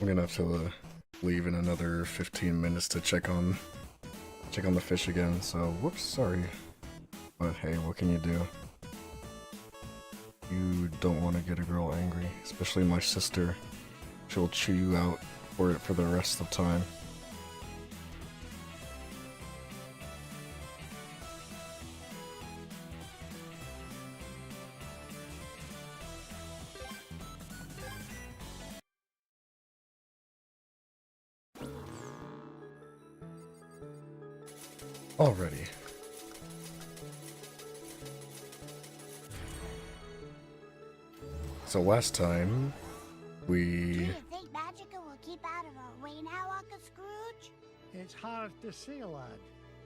I'm gonna have to leave in another 15 minutes to check on the fish again, so whoops, sorry. But hey, what can you do? You don't want to get a girl angry, especially my sister. She'll chew you out for it for the rest of time. Alrighty. So last time, Do you think Magica will keep out of our way now, Uncle Scrooge? It's hard to say, lad.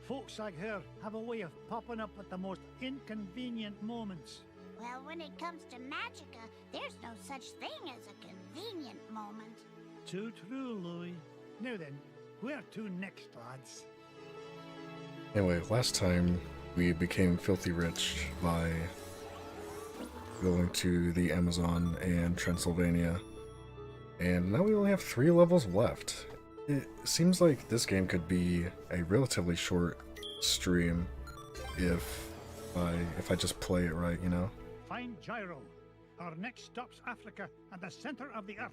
Folks like her have a way of popping up at the most inconvenient moments. Well, when it comes to Magica, there's no such thing as a convenient moment. Too true, Louis. Now then, where to next, lads? Anyway, last time we became filthy rich by going to the Amazon and Transylvania, and now we only have 3 levels left. It seems like this game could be a relatively short stream if I just play it right, you know? Find Gyro. Our next stop's Africa at the center of the earth.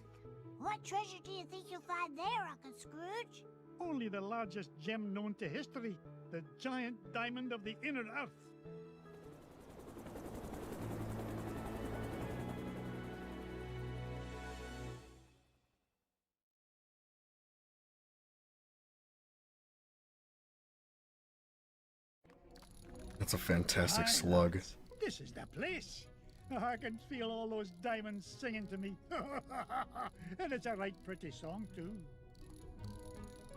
What treasure do you think you'll find there, Uncle Scrooge? Only the largest gem known to history, the giant diamond of the inner earth. That's a fantastic Aye, slug. lads, this is the place. I can feel all those diamonds singing to me. And it's a right pretty song, too.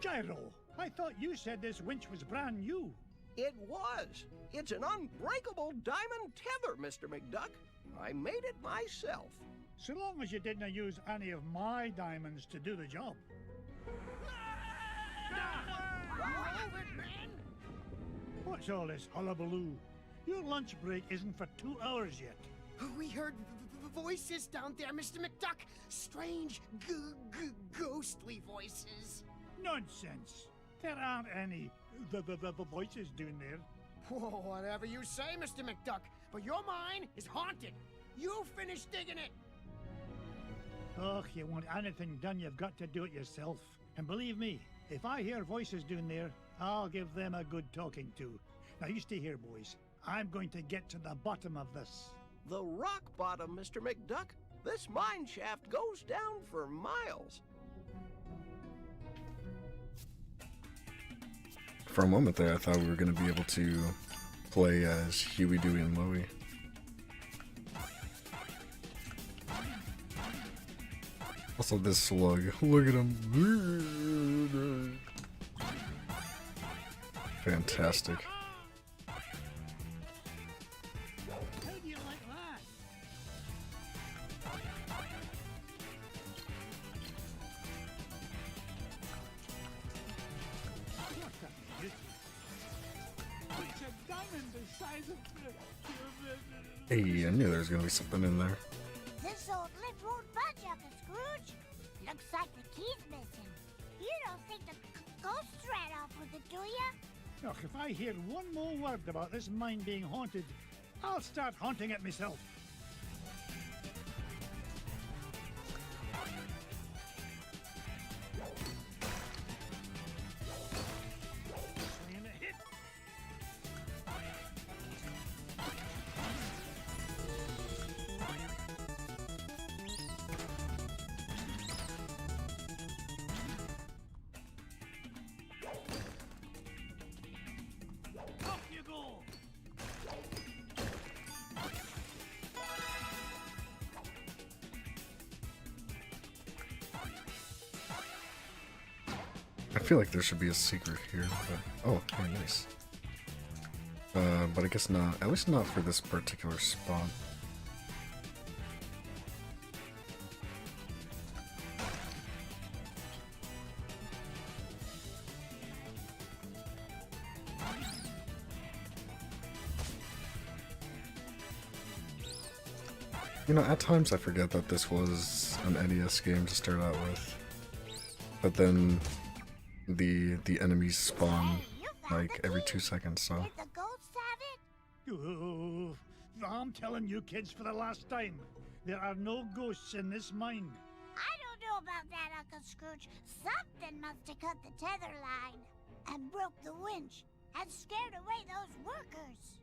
Gyro, I thought you said this winch was brand new. It was. It's an unbreakable diamond tether, Mr. McDuck. I made it myself. So long as you didn't use any of my diamonds to do the job. What's all this hullabaloo? Your lunch break isn't for 2 hours yet. We heard voices down there, Mr. McDuck. Strange, ghostly voices. Nonsense. There aren't any the voices down there. Whoa, whatever you say, Mr. McDuck, but your mine is haunted. You finish digging it. Oh, you want anything done, you've got to do it yourself. And believe me, if I hear voices down there, I'll give them a good talking to. Now you stay here, boys. I'm going to get to the bottom of this. The rock bottom, Mr. McDuck. This mine shaft goes down for miles. For a moment there, I thought we were going to be able to play as Huey, Dewey, and Louie. Also, this slug. Look at him. Fantastic. How do you like that? What a beauty. It's a diamond the size of Hey, I knew there was going to be something in there. This old lid won't budge, Uncle Scrooge. Looks like the key's missing. You don't think the ghost ran off with it, do ya? Ugh, if I hear one more word about this mine being haunted, I'll start haunting it myself. Swinging a hit. Off you go! I feel like there should be a secret here, but... Oh, okay, nice. But I guess not. At least not for this particular spot. You know, at times I forget that this was an NES game to start out with. but then the enemies spawn Hey, you found like the every key. 2 seconds, so Did the ghosts have it? Oh, I'm telling you kids for the last time, there are no ghosts in this mine. I don't know about that, Uncle Scrooge. Something must have cut the tether line and broke the winch and scared away those workers.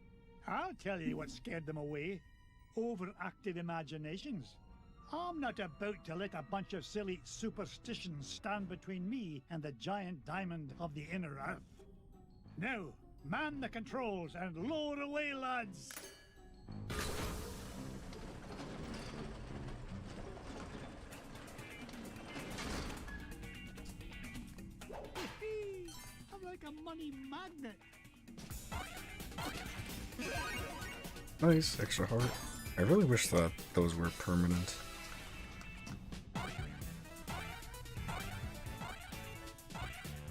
I'll tell you what scared them away. Overactive imaginations. I'm not about to let a bunch of silly superstitions stand between me and the giant diamond of the inner earth. Now, man the controls and lower away, lads! I'm like a money magnet. nice, extra heart. I really wish that those were permanent.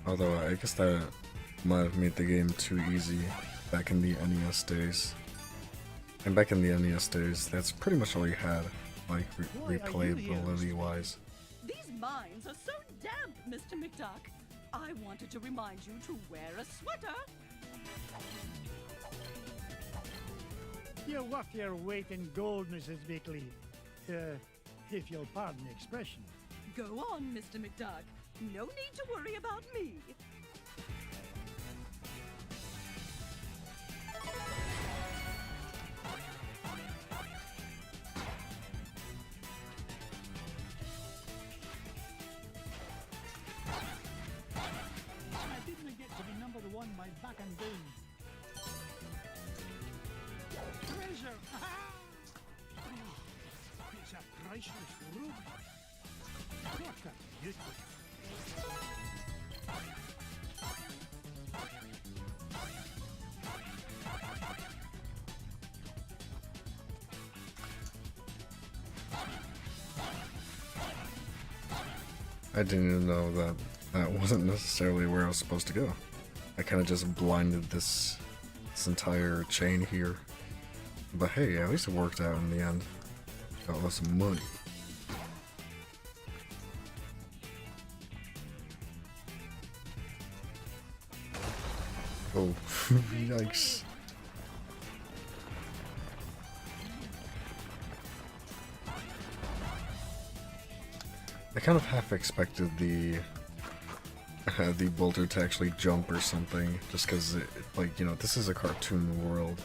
Although I guess that might have made the game too easy back in the NES days. And back in the NES days, that's pretty much all you had, like replayability-wise. These mines are so damp, Mr. McDuck. I wanted to remind you to wear a sweater. You're worth your weight in gold, Mrs. Bickley. If you'll pardon the expression. Go on, Mr. McDuck. No need to worry about me. I didn't get to be number one by back and down. Treasure! It's a priceless ruby. What a beauty. I didn't even know that that wasn't necessarily where I was supposed to go. I kind of just blinded this entire chain here. But hey, at least it worked out in the end. Got lots of money. Oh, yikes. I kind of half expected the the boulder to actually jump or something, just because, like, you know, this is a cartoon world,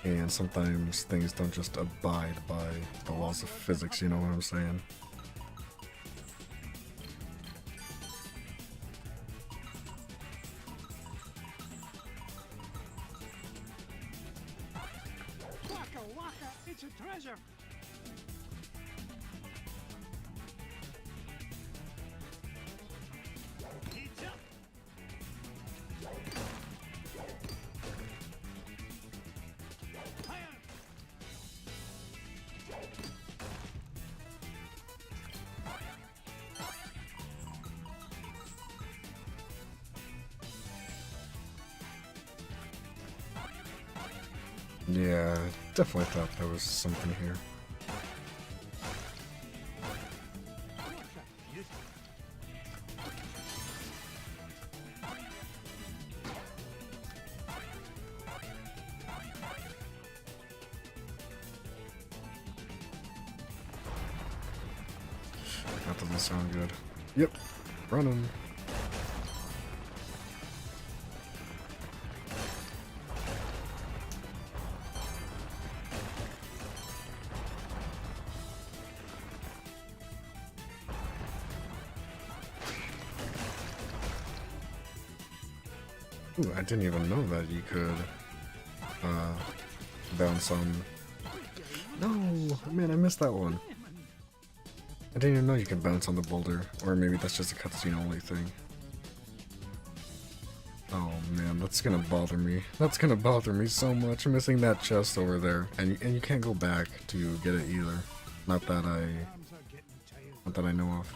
and sometimes things don't just abide by the laws of physics, you know what I'm saying? Waka waka, it's a treasure! It's up! Fire! Yeah, definitely thought there was something here. What a beauty. That doesn't sound good. Yep, running. Ooh, I didn't even know that you could bounce on. No, man, I missed that one. I didn't even know you could bounce on the boulder, or maybe that's just a cutscene only thing. Oh man, that's gonna bother me. That's gonna bother me so much, missing that chest over there, and you can't go back to get it either. Not that I, Arms are getting tired. not that I know of.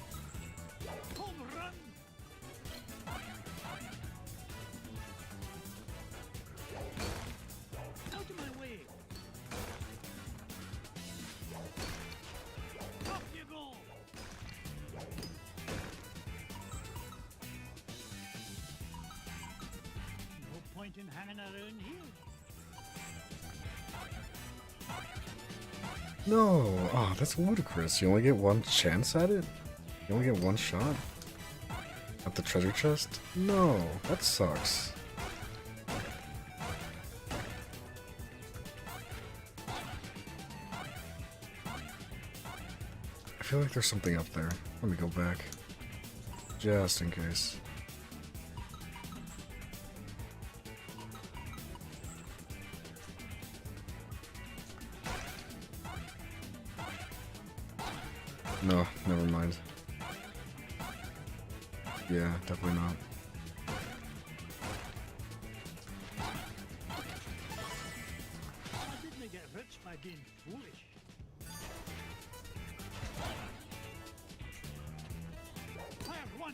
Home run! Out of my way! Up you go! hanging around here. No! Ah, that's ludicrous. You only get one chance at it? You only get one shot? At the treasure chest? No, that sucks. I feel like there's something up there. Let me go back. Just in case. No, never mind. Yeah, definitely not. I didn't get rich by being foolish. Fire one.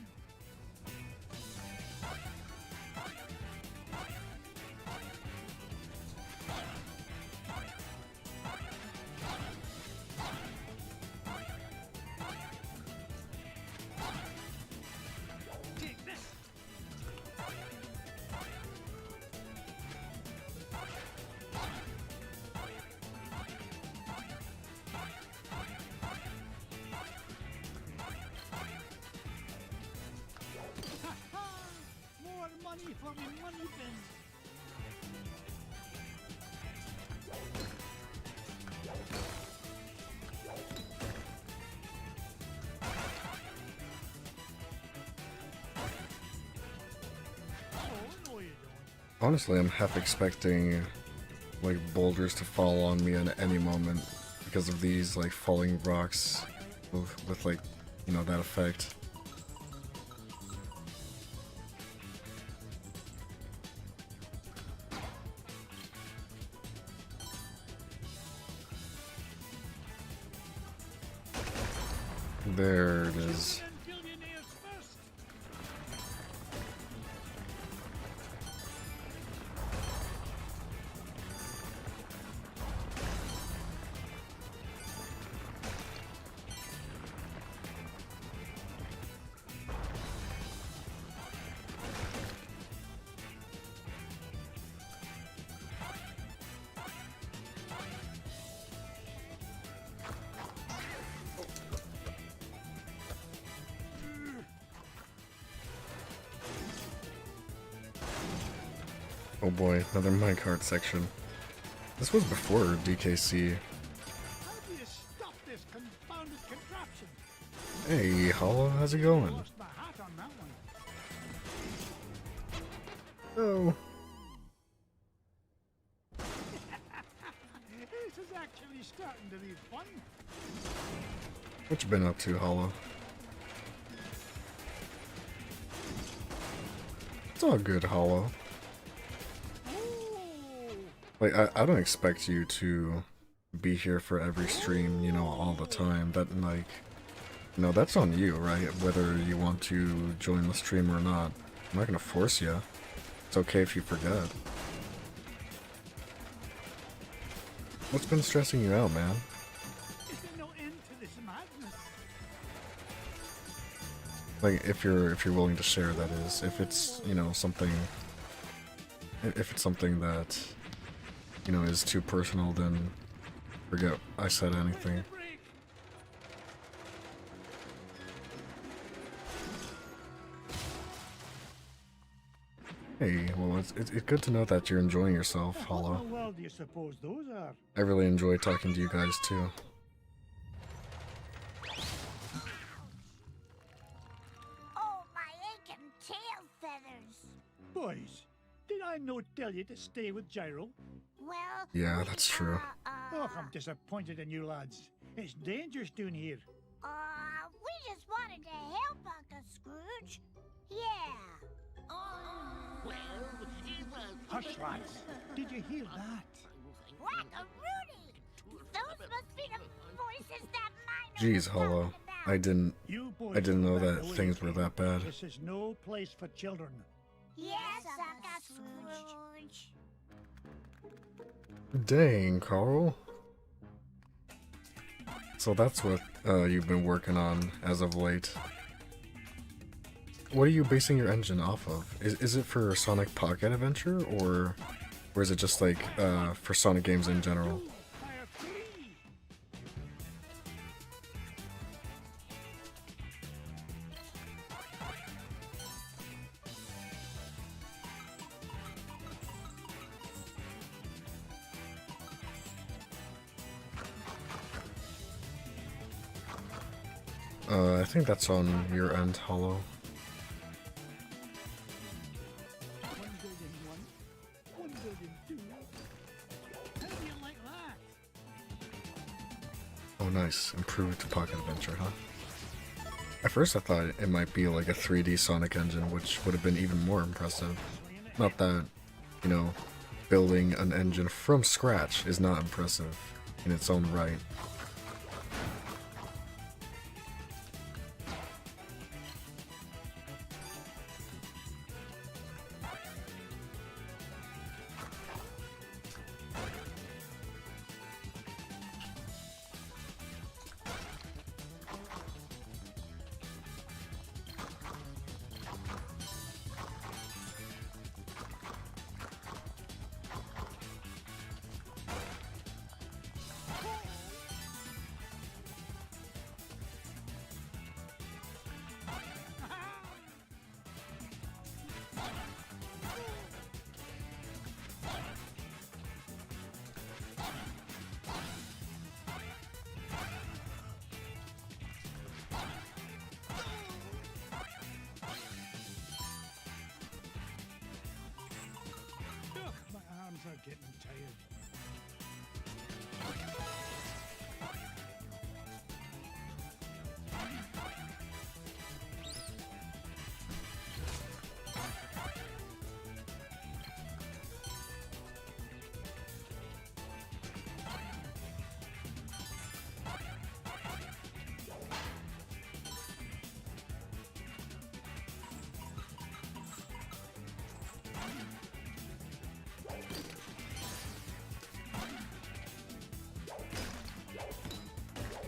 Take this. More money for me money bin. Oh, no you don't. Honestly, I'm half expecting like boulders to fall on me at any moment because of these like falling rocks with like, you know, that effect. There it is. Until your nails first. Oh boy, another minecart section. This was before DKC. How do you stop this confounded contraption? Hey, Hollow, how's it going? Lost my hat on that one. Oh. This is actually starting to be fun. What you been up to, Hollow? It's all good, Hollow. Like, I don't expect you to be here for every stream, you know, all the time. That, like, you know, that's on you, right? Whether you want to join the stream or not. I'm not gonna force you. It's okay if you forget. What's been stressing you out, man? Is there no end to this madness? Like, if you're willing to share, that is. If it's, you know, something... If it's something that, you know, is too personal, then forget I said anything. Break. Hey, well, it's good to know that you're enjoying yourself, What Hollow. in the world do you suppose those are? I really enjoy talking to you guys, too. Oh, my aching tail feathers. Boys, did I not tell you to stay with Gyro? Well, Yeah, that's true. Oh, I'm disappointed in you lads. It's dangerous down here. We just wanted to help Uncle Scrooge. Yeah. Hush, lads. Did you hear that? Whack-a-Rooney! Those must be the voices that mine Jeez, Hollow. I didn't You know boys that know things were that bad. This is no place for children. Yes, Uncle Scrooge. Dang, Carl. So that's what you've been working on as of late. what are you basing your engine off of? Is it for Sonic Pocket Adventure, or is it just like for Sonic games in general? Fire free. I think that's on your end, Hollow. 1,001, 1,002. How do you like that? Oh, nice. Improved Pocket Adventure, huh? At first I thought it might be like a 3D Sonic engine, which would have been even more impressive. Not that, you know, building an engine from scratch is not impressive in its own right. Ugh, my arms are getting tired.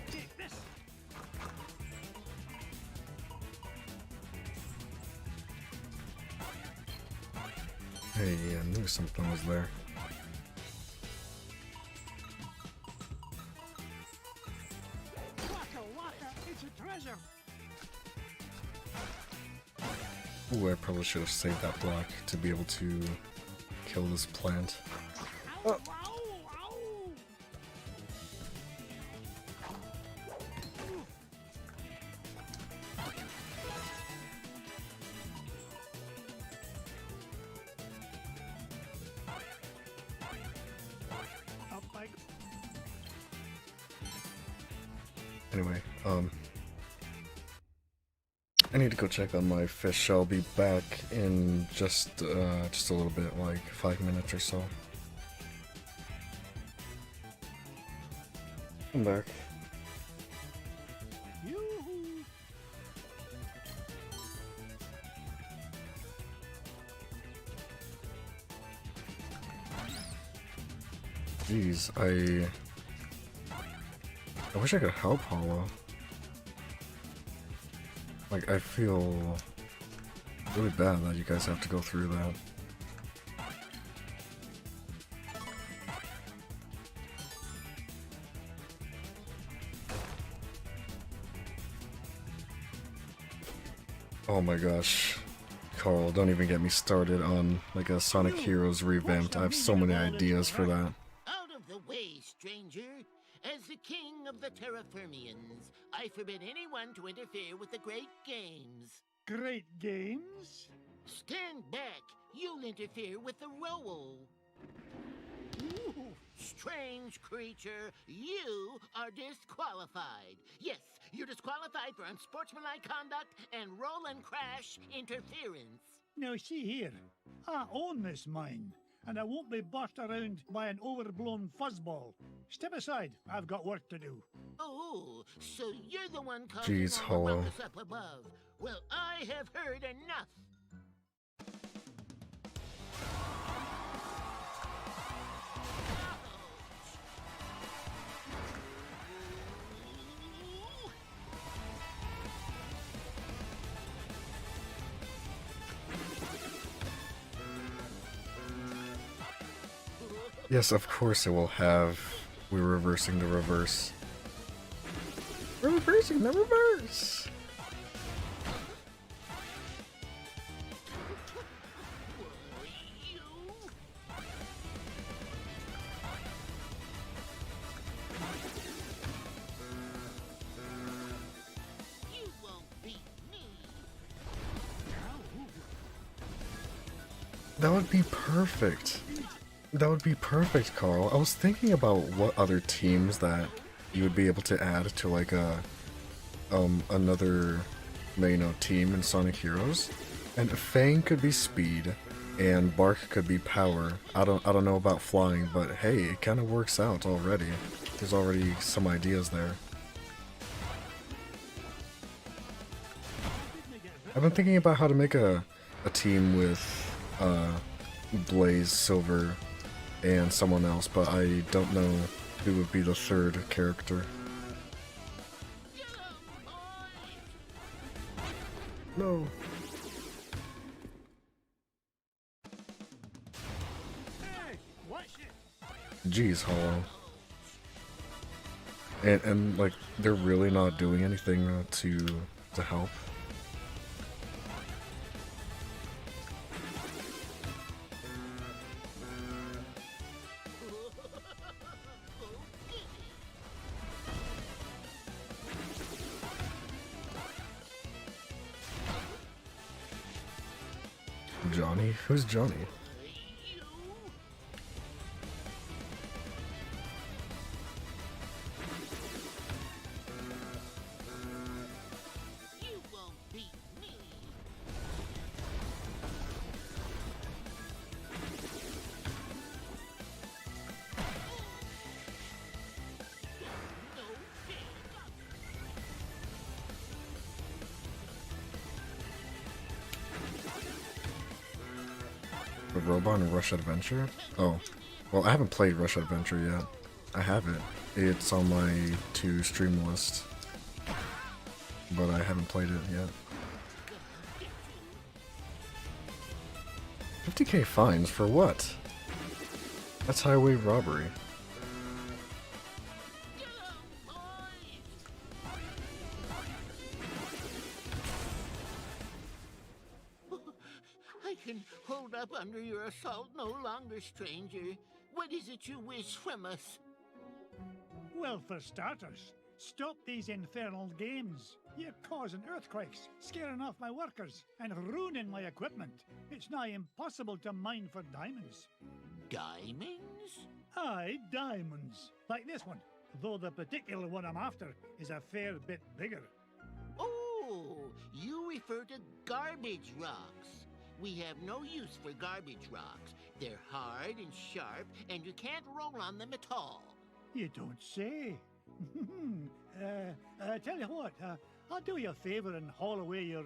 Take this. Hey, I knew something was there. Waka waka, it's a treasure. Ooh, I probably should have saved that block to be able to kill this plant. Ow, ow, ow. Up I go. Anyway, I need to go check on my fish. I'll be back in just a little bit, like 5 minutes or so. I'm back. Yoo-hoo. Jeez, I wish I could help Hollow. Like, I feel really bad that you guys have to go through that. Oh my gosh. Carl, don't even get me started on like a Sonic Heroes revamped. I have so many ideas for that. Out of the way, stranger. As the king of the Terraformians, I forbid anyone to interfere with the great games. Great games. Stand back. You'll interfere with the role. Ooh. Strange creature, you are disqualified. Yes, you're disqualified for unsportsmanlike conduct and roll and crash interference. Now see here, I own this mine, and I won't be bossed around by an overblown fuzzball. Step aside, I've got work to do. Oh, so you're the one causing Jeez, all the Hollow. ruckus up above. Well, I have heard enough. Yes, of course it will have. We're reversing the reverse. We're reversing the reverse! You won't beat me. That would be perfect. That would be perfect, Carl. I was thinking about what other teams that you would be able to add to like a another team in Sonic Heroes. And Fang could be speed and Bark could be power. I don't know about flying, but hey, it kind of works out already. There's already some ideas there. I've been thinking about how to make a team with Blaze, Silver, and someone else, but I don't know who would be the third character. No. Hey, watch it. Jeez, Hollow. And like they're really not doing anything to help. Johnny? Who's Johnny? You won't beat me. No chance. The robot in Rush Adventure? Oh. Well, I haven't played Rush Adventure yet. I have it. It's on my to stream list. But I haven't played it yet. 50k fines for what? That's highway robbery. I can hold up under your assault no longer, stranger. What is it you wish from us? Well, for starters, stop these infernal games. You're causing earthquakes, scaring off my workers, and ruining my equipment. It's nigh impossible to mine for diamonds. Diamonds? Aye, diamonds. Like this one, though the particular one I'm after is a fair bit bigger. Oh, you refer to garbage rocks. We have no use for garbage rocks. They're hard and sharp, and you can't roll on them at all. You don't say. Tell you what, I'll do you a favour and haul away your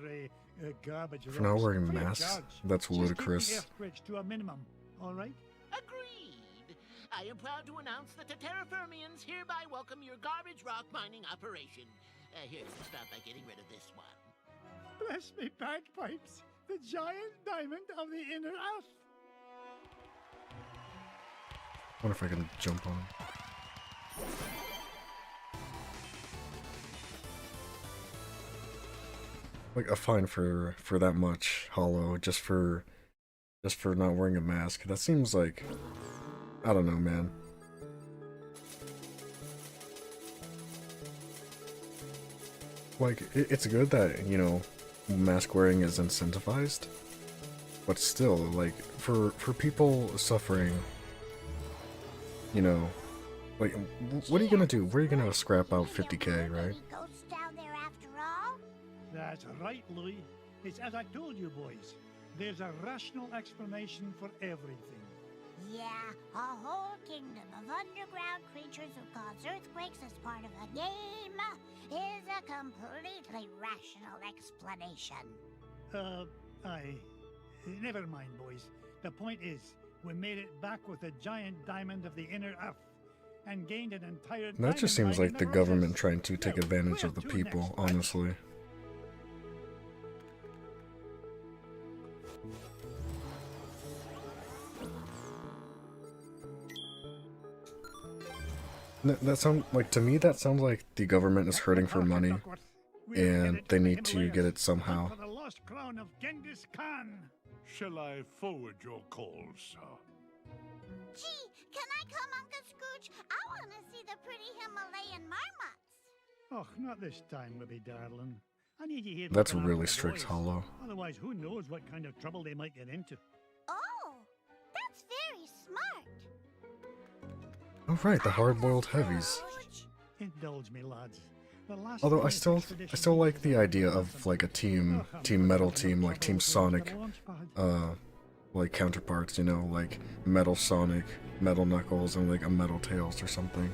garbage For not rocks wearing free of masks? charge. That's Just keep the ludicrous. earthquakes to a minimum, all right? Agreed. I am proud to announce that the Terraformians hereby welcome your garbage rock mining operation. Here, start by getting rid of this one. Bless me bagpipes, the giant diamond of the inner earth. I wonder if I can jump on him. Like a fine for that much, Hollow, just for not wearing a mask. That seems like, I don't know, man. Like it's good that, you know, mask wearing is incentivized, but still, like for people suffering, you know, like what are you gonna do? Where are you gonna scrap out 50k, right? Any ghosts down there after all? That's right, Louis. It's as I told you, boys. There's a rational explanation for everything. Yeah, a whole kingdom of underground creatures who cause earthquakes as part of a game is a completely rational explanation. Aye. Never mind, boys. The point is, we made it back with a giant diamond of the inner earth and gained an entire That just diamond seems mine like in the the government process. trying to take Now, advantage where of the to people, next, lads? honestly. That sounds like, to me, that sounds like the government is hurting for money, and they need to get it somehow. For the lost crown of Genghis Khan. Shall I forward your call, sir? Gee, can I come, Uncle Scrooge? I want to see the pretty Himalayan marmots. Oh, not this time, Wibby darling. I need you here. That's looking after really the strict, boys. Hollow. Otherwise, who knows what kind of trouble they might get into. Oh, that's very smart. Oh right, the hard-boiled heavies. Scrooge. Indulge me, lads. The last Although thing I this still expedition like needs the is a idea launch of pad. like a team Oh, I'm metal gonna team, like Team trouble Sonic, for the launch pad. like counterparts, you know, like Metal Sonic, Metal Knuckles, and like a Metal Tails or something.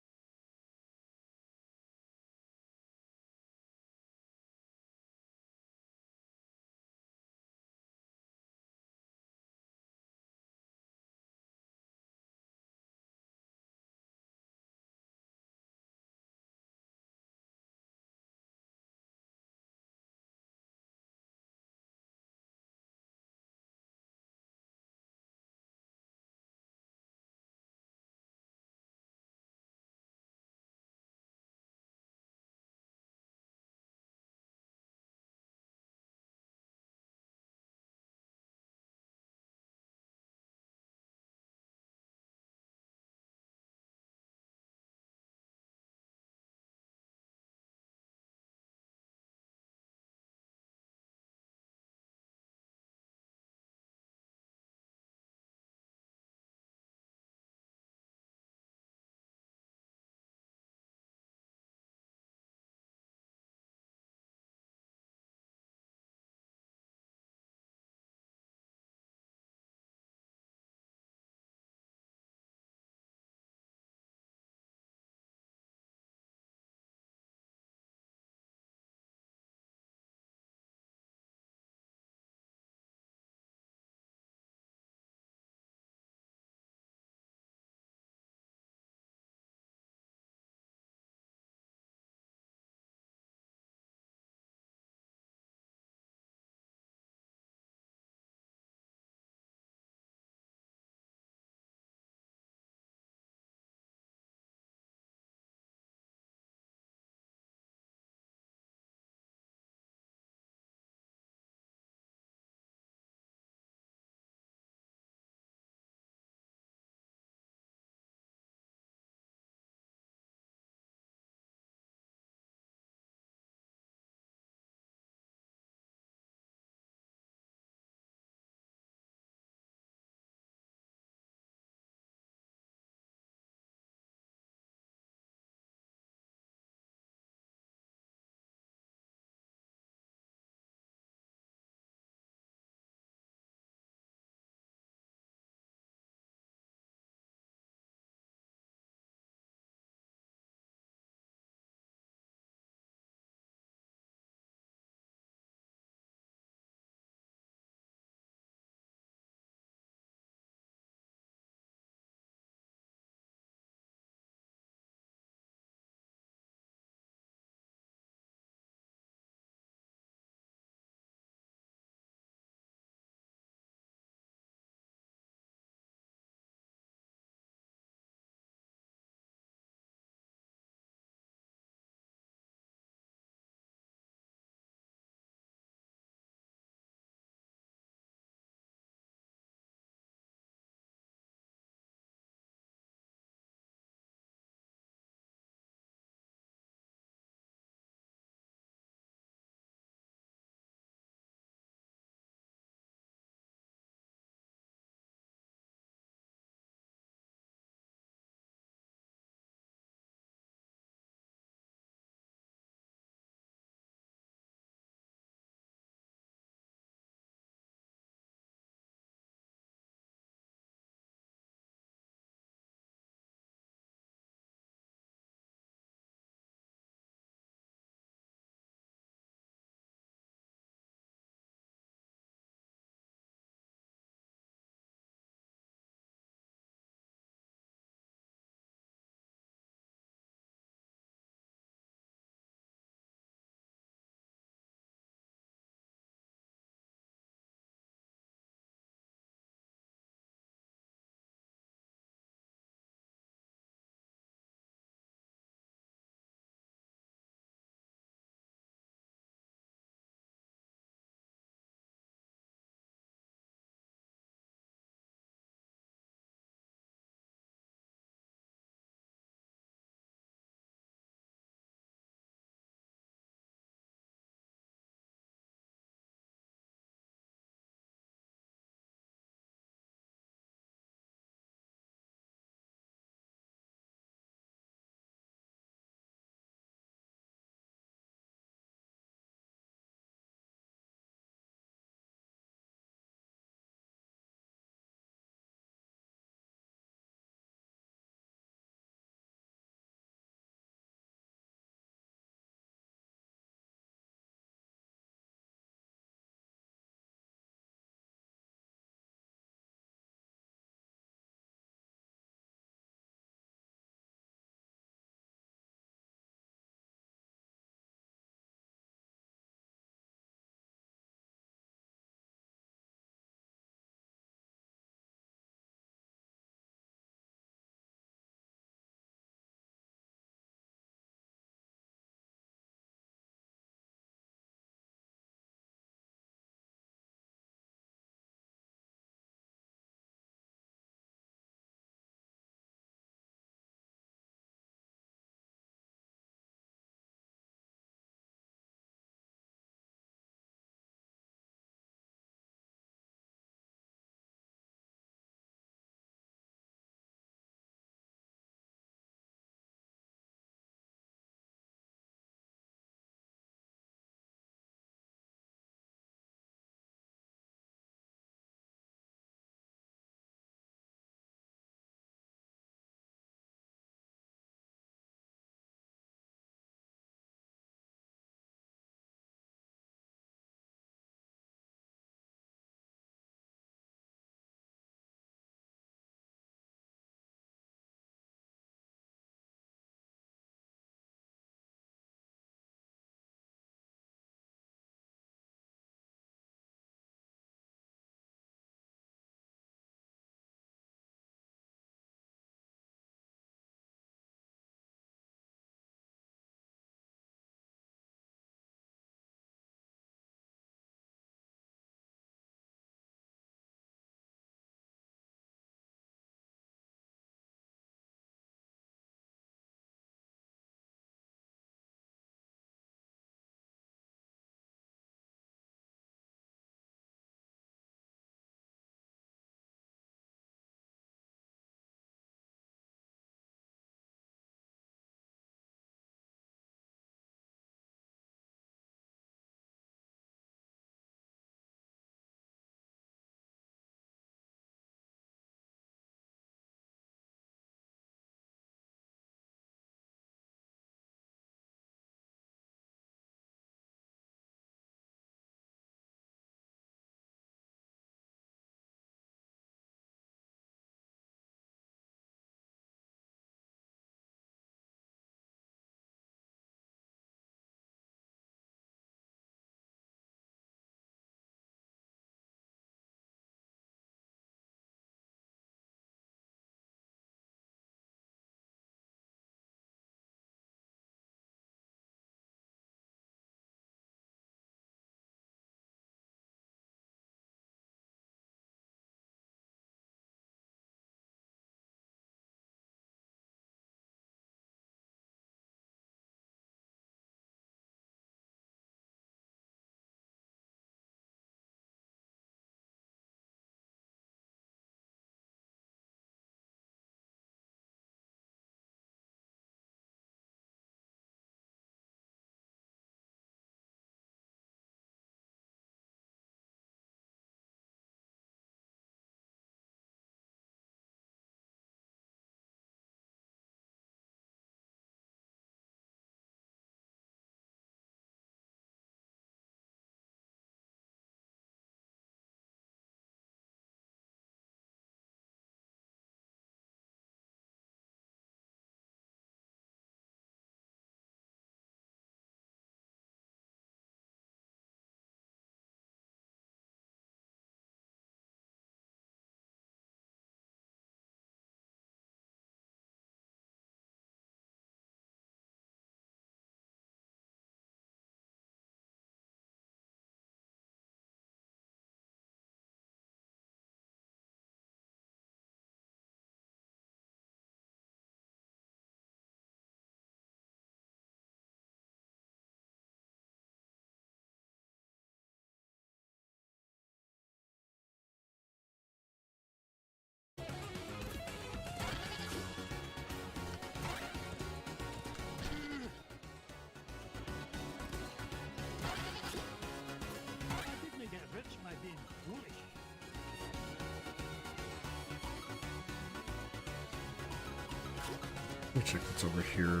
Let me check what's over here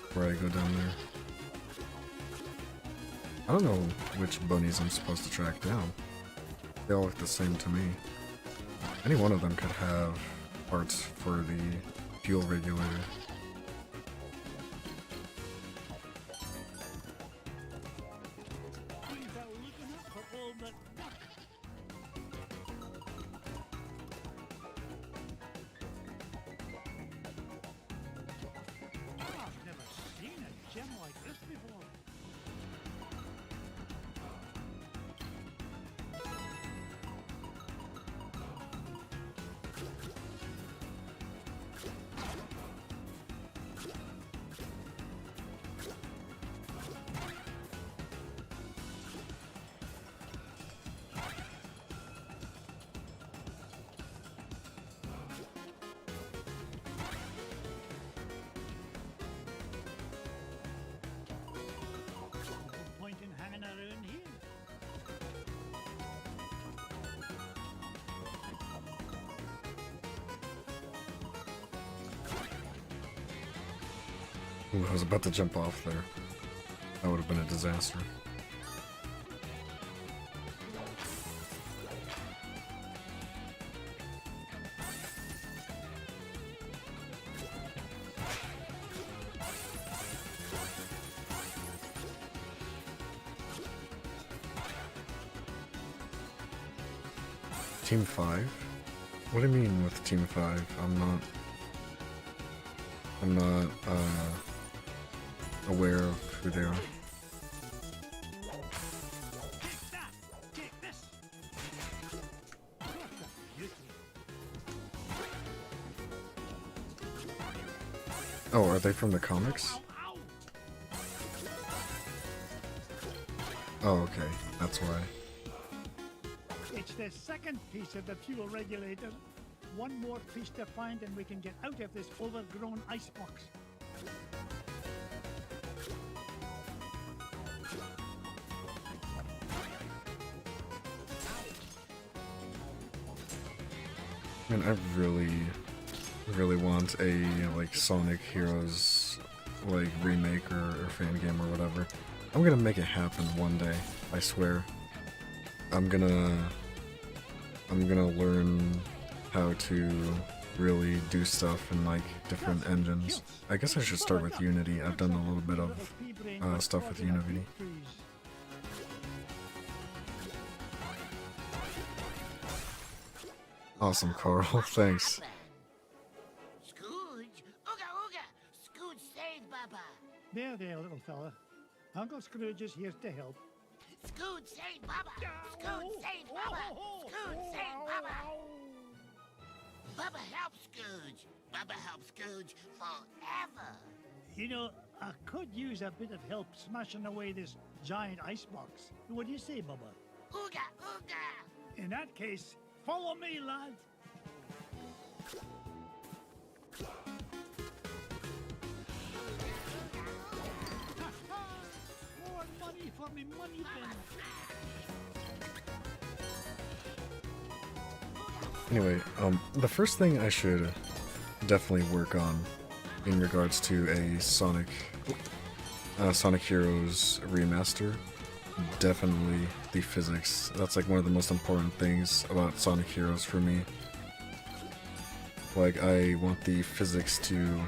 before I go down there. I don't know which bunnies I'm supposed to track down. They all look the same to me. Any one of them could have parts for the fuel regulator. I've never seen a gem like this before. No point in hanging around here. Ooh, I was about to jump off there. That would have been a disaster. Team 5? What do you mean with Team 5? I'm not aware of who they are. Take that! Take this! What a beauty. Oh, are they from the comics? Ow, ow! Oh, okay. That's why. It's the second piece of the fuel regulator. One more piece to find and we can get out of this overgrown icebox. I mean, I really want a like Sonic Heroes like remake or fan game or whatever. I'm gonna make it happen one day. I swear. I'm gonna learn how to really do stuff in like different engines. I guess I should start with Unity. I've done a little bit of stuff with Unity. Awesome, Carl. Thanks. Scrooge? Ooga ooga! Scrooge saved Baba! There, little fella. Uncle Scrooge is here to help. Scrooge saved Baba! Scrooge saved Baba! Scrooge saved Baba! Baba help Scrooge! Baba help Scrooge forever! You know, I could use a bit of help smashing away this giant icebox. What do you say, Bubba? Ooga ooga! In that case, follow me, lad. More money for me money bin. Anyway, the first thing I should definitely work on in regards to a Sonic Heroes remaster, definitely the physics. That's like one of the most important things about Sonic Heroes for me. Like, I want the physics to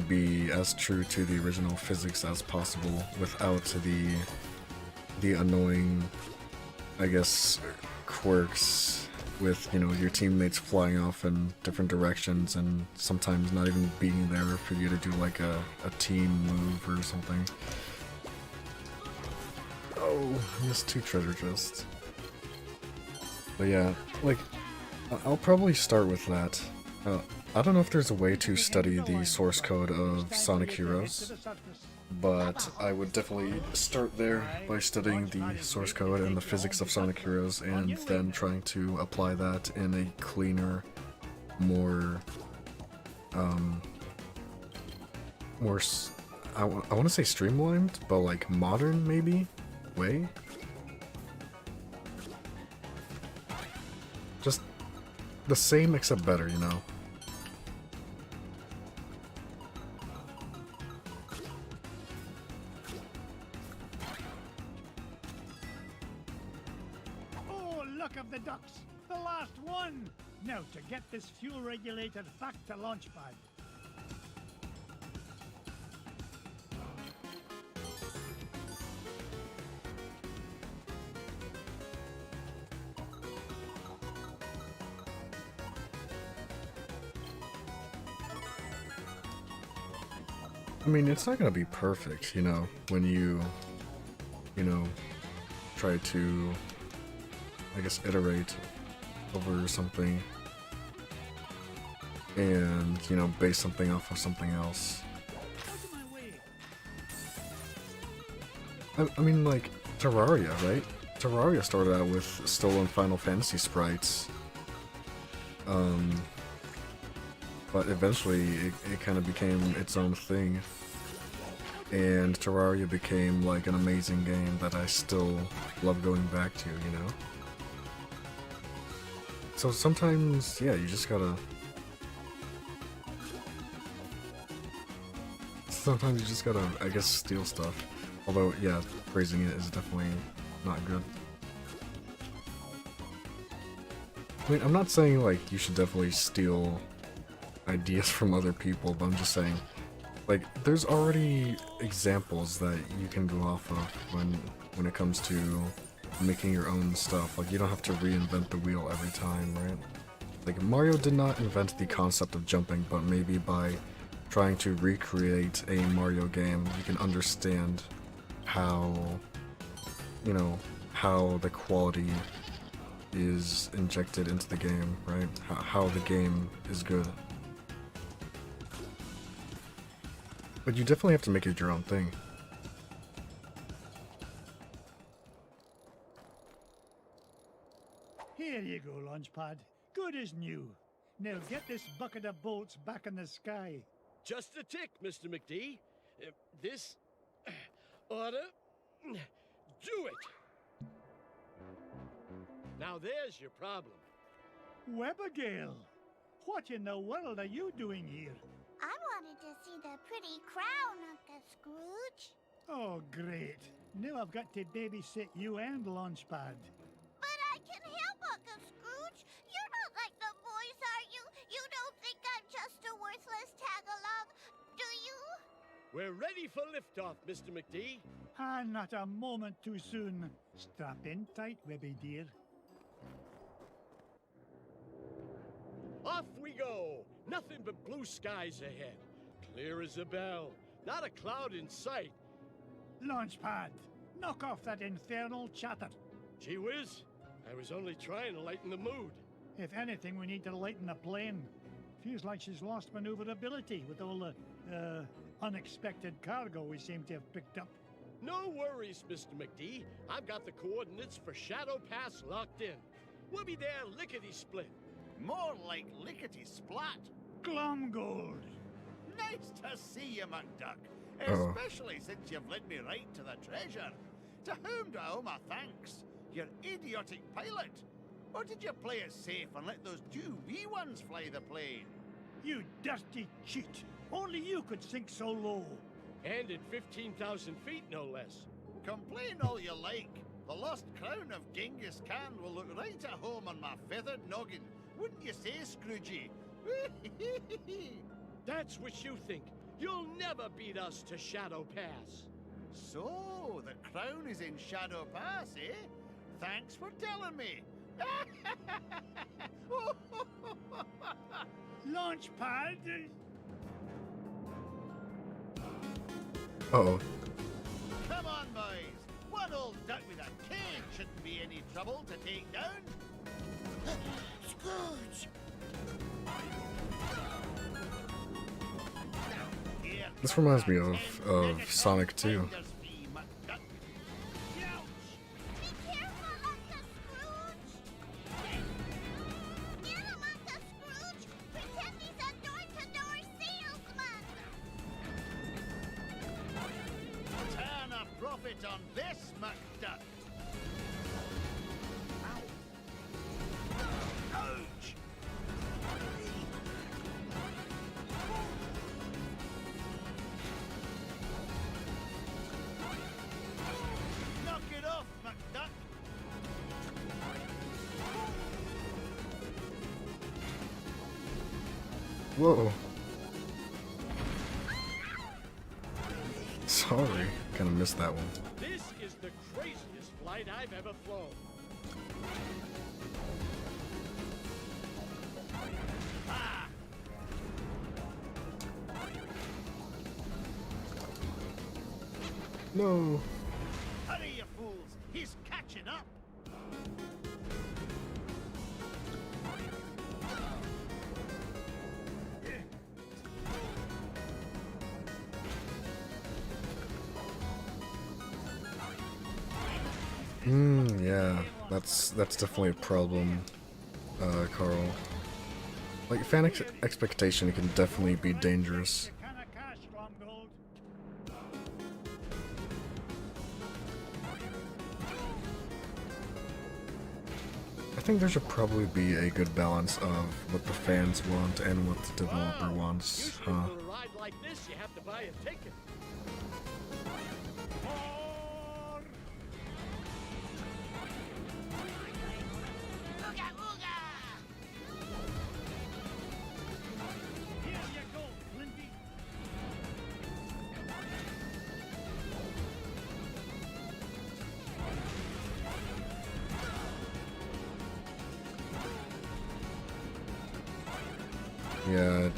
be as true to the original physics as possible without the annoying, I guess, quirks with, you know, your teammates flying off in different directions and sometimes not even being there for you to do like a team move or something. Oh, missed 2 treasure chests. But yeah, like, I'll probably start with that. I don't know if there's a way to study the source code of Sonic Heroes, but I would definitely start there by studying the source code and the physics of Sonic Heroes, and then trying to apply that in a cleaner, more, I want to say streamlined, but like modern maybe, way? Just the same except better, you know? Duck of the ducks, the last one. Now to get this fuel regulator back to launch pad. I mean, it's not gonna be perfect, you know, when you try to, I guess, iterate over something and, you know, base something off of something else. I mean, like, Terraria, right? Terraria started out with stolen Final Fantasy sprites. But eventually it kind of became its own thing. And Terraria became like an amazing game that I still love going back to, you know? So sometimes, yeah, you just gotta... Sometimes you just gotta, I guess, steal stuff. Although, yeah, praising it is definitely not good. I mean, I'm not saying, like, you should definitely steal ideas from other people, but I'm just saying, like, there's already examples that you can go off of when it comes to making your own stuff. Like, you don't have to reinvent the wheel every time, right? Like, Mario did not invent the concept of jumping, but maybe by trying to recreate a Mario game, you can understand how, you know, how the quality is injected into the game, right? How the game is good. But you definitely have to make it your own thing. Here you go, Launchpad. Good as new. Now get this bucket of bolts back in the sky. Just a tick, Mr. McD. This oughta do it. Now there's your problem. Webigail, what in the world are you doing here? I wanted to see the pretty crown, Uncle Scrooge. Oh, great. Now I've got to babysit you and Launchpad. But I can help, Uncle Scrooge. You're not like the boys, are you? You don't think I'm just a worthless tag-along, do you? We're ready for liftoff, Mr. McD. Ah, not a moment too soon. Strap in tight, Webby dear. Off we go. Nothing but blue skies ahead. Clear as a bell. Not a cloud in sight. Launchpad, knock off that infernal chatter. Gee whiz, I was only trying to lighten the mood. If anything, we need to lighten the plane. Feels like she's lost maneuverability with all the, unexpected cargo we seem to have picked up. No worries, Mr. McD. I've got the coordinates for Shadow Pass locked in. We'll be there lickety-split. More like lickety-splat. Glomgold! Nice to see you, McDuck. Oh. Especially since you've led me right to the treasure. To whom do I owe my thanks? Your idiotic pilot? Or did you play it safe and let those two wee ones fly the plane? You dirty cheat! Only you could sink so low. And at 15,000 feet, no less. Complain all you like. The lost crown of Genghis Khan will look right at home on my feathered noggin. Wouldn't you say, Scroogey? That's what you think. You'll never beat us to Shadow Pass. So, the crown is in Shadow Pass, eh? Thanks for telling me. Launchpad! Uh-oh. Come on, boys. One old duck with a cane shouldn't be any trouble to take down. Scrooge! Here, This reminds me of Sonic 2. Be careful, Uncle Scrooge! Get him, Uncle Scrooge! Pretend he's a door-to-door salesman! Turn a profit on this, McDuck. Ouch! Knock it off, McDuck. Whoa. Sorry, kinda missed that one. This is the craziest flight I've ever flown. No. Hurry, you fools! He's catching up! Yeah, that's definitely a problem, Carl. Like, fan expectation can definitely be dangerous. You canna cash, Glomgold. I think there should probably be a good balance of what the fans want and what the developer wants, Usually huh? for a ride like this, you have to buy a ticket. Here you go, Limpy. Yeah,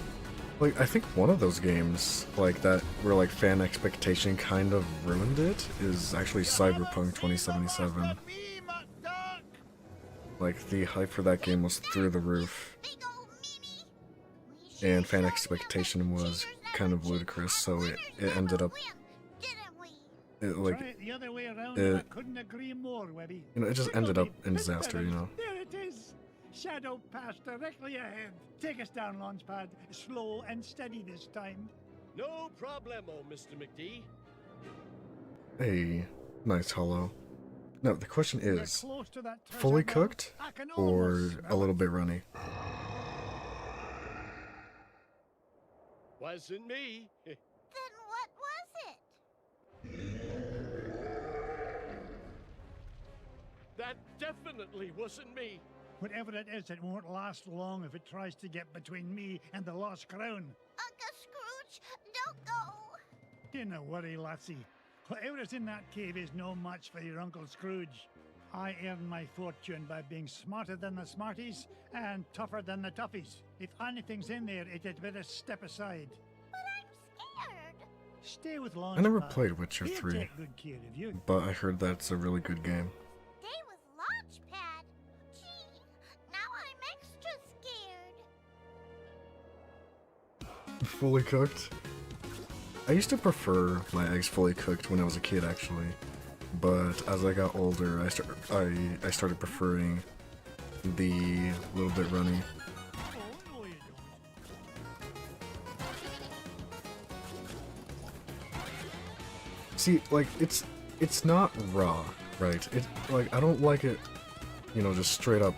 like, I think one of those games, like, that where, like, fan expectation kind of ruined it is actually Cyberpunk 2077. Me, McDuck! Like, the hype for that game was through the roof, Big ol' Mimi. We sure and fan showed expectation them was cheaters kind of that ludicrous, cheat so on it winners ended up, never win, didn't we? it, like, Try it the other way around, and I couldn't agree more, Webby. you know, it just ended up in disaster, you know? There it is. Shadow pass directly ahead. Take us down, Launchpad. Slow and steady this time. No problemo, Mr. McD. Hey, nice hollow. No, the question We're is, close to that treasure fully now. cooked I can or almost a smell little it. bit runny? Wasn't me. Then what was it? That definitely wasn't me. Whatever it is, it won't last long if it tries to get between me and the lost crown. Uncle Scrooge, don't go. You no worry, lassie. Whatever is in that cave is no match for your Uncle Scrooge. I earn my fortune by being smarter than the smarties and tougher than the toughies. If anything's in there, it had better step aside. But I'm scared. Stay with Launchpad. I never played Witcher He'll 3, take good care of you. but I heard that's a really good game. Stay with Launchpad. Gee, now I'm extra scared. Fully cooked? I used to prefer my eggs fully cooked when I was a kid, actually. But as I got older, I started preferring the little bit runny. Oh, no, you don't. See, like, it's not raw, right? It, like, I don't like it, you know, just straight up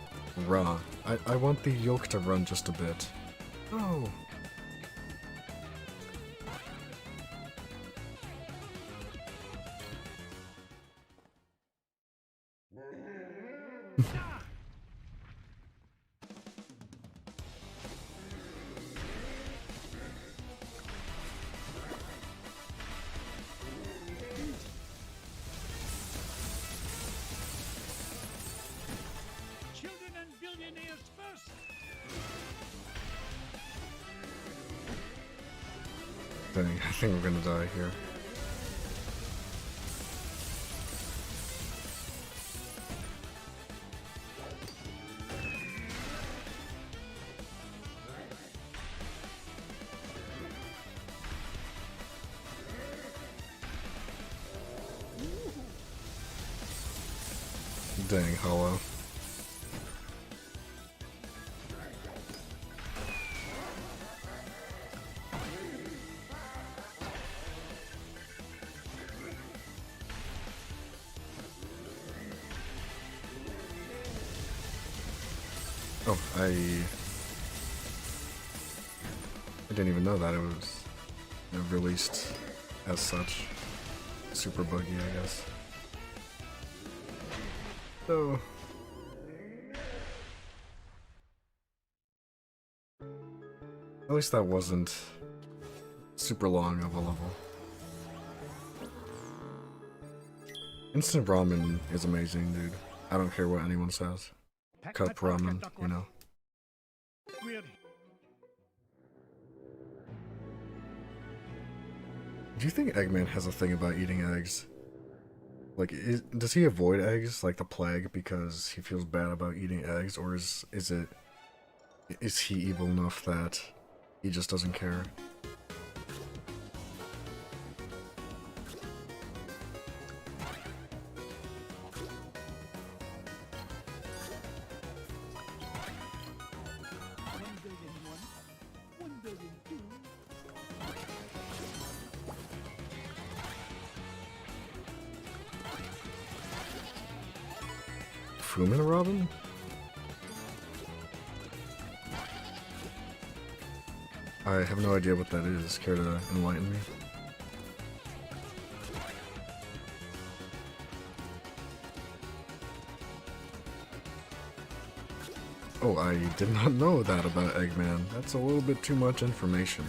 raw. I want the yolk to run just a bit. Oh. Children and billionaires first. Dang, I think we're gonna die here. Dang, Hollow. Oh, I didn't even know that it was released as such. Super buggy, I guess. Oh. At least that wasn't super long of a level. Instant ramen is amazing, dude. I don't care what anyone says. Cup ramen, you know. We're Do you think Eggman has a thing about eating eggs? Like, does he avoid eggs like the plague because he feels bad about eating eggs, or is he evil enough that he just doesn't care? Fumin Robin? I have no idea what that is. Care to enlighten me? Oh, I did not know that about Eggman. That's a little bit too much information.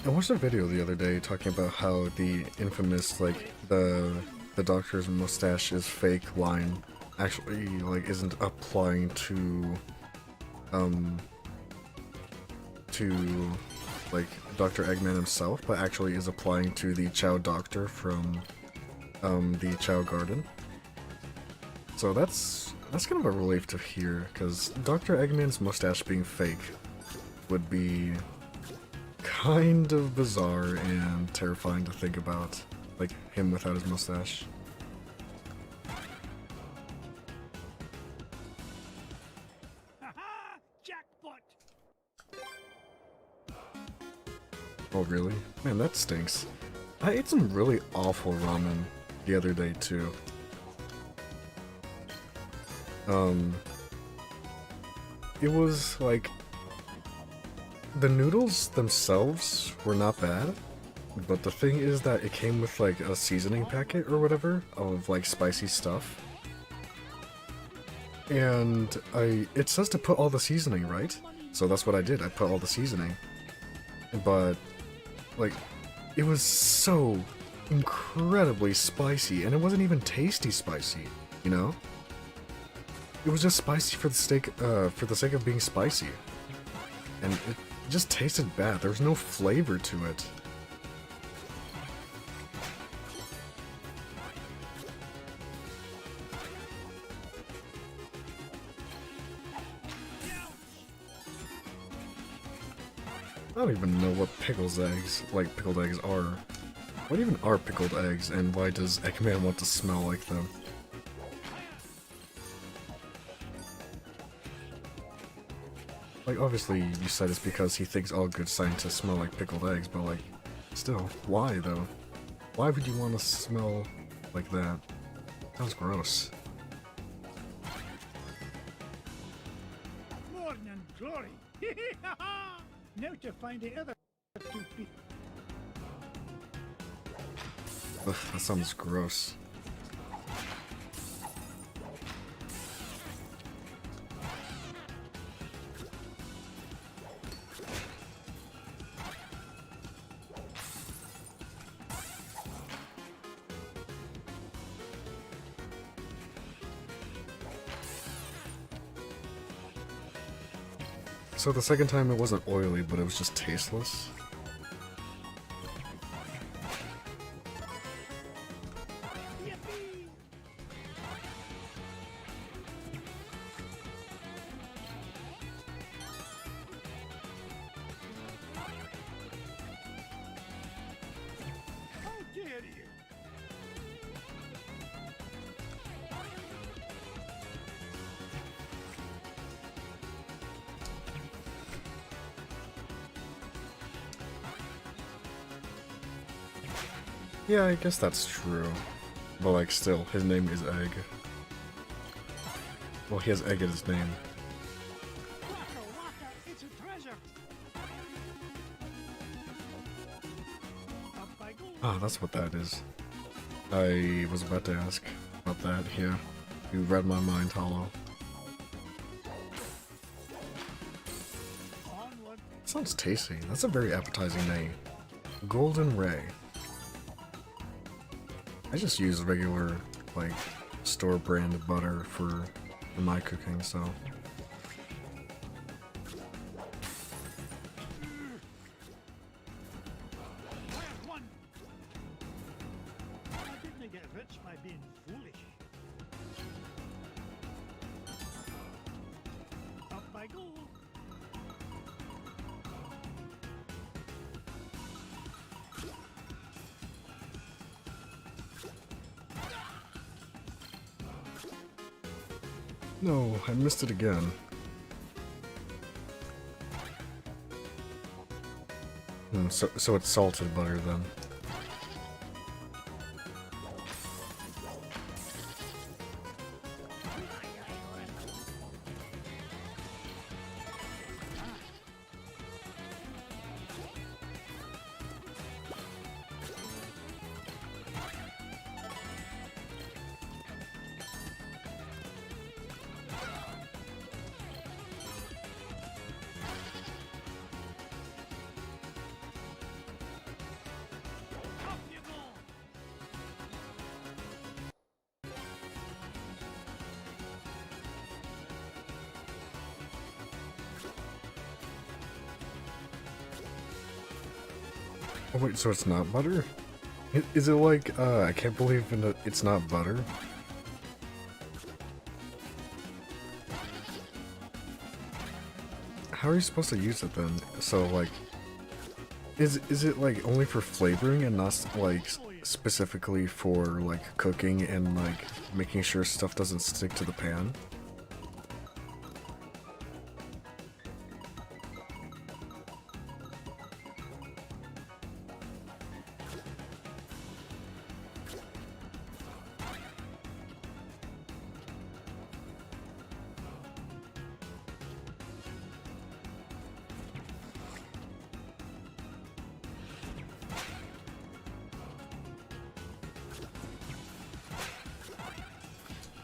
I watched a video the other day talking about how the infamous, like, the doctor's mustache is fake line actually, like, isn't applying to, like, Dr. Eggman himself, but actually is applying to the Chow Doctor from, the Chow Garden. So that's kind of a relief to hear, because Dr. Eggman's mustache being fake would be kind of bizarre and terrifying to think about, like him without his mustache. jackpot. Oh really? Man, that stinks. I ate some really awful ramen the other day too. It was like, the noodles themselves were not bad, but the thing is that it came with like a seasoning packet or whatever of like spicy stuff. And it says to put all the seasoning, right? So that's what I did, I put all the seasoning. But, like, it was so incredibly spicy, and it wasn't even tasty spicy, you know? It was just spicy for the sake of being spicy. And it just tasted bad. There was no flavor to it. I don't even know what pickled eggs are. What even are pickled eggs, and why does Eggman want to smell like them? Like, obviously, you said it's because he thinks all good scientists smell like pickled eggs, but, like, still, why, though? Why would you want to smell like that? Sounds gross. Morning glory. Now to find the other two people. Ugh, that sounds gross. So the second time it wasn't oily, but it was just tasteless. How dare you? Yeah, I guess that's true. But, like, still, his name is Egg. Well, he has Egg in his name. Ah, that's what that is. I was about to ask about that, yeah. You read my mind, Hollow. Sounds tasty. That's a very appetizing name. Golden Ray. I just use regular, like, store brand butter for my cooking, so. I didn't get rich by being foolish. Up I go. No, I missed it again. So it's salted butter then. Oh wait, so it's not butter? Is it like, I can't believe it's not butter? How are you supposed to use it then? So like, is it like only for flavoring and not like specifically for like cooking and like making sure stuff doesn't stick to the pan?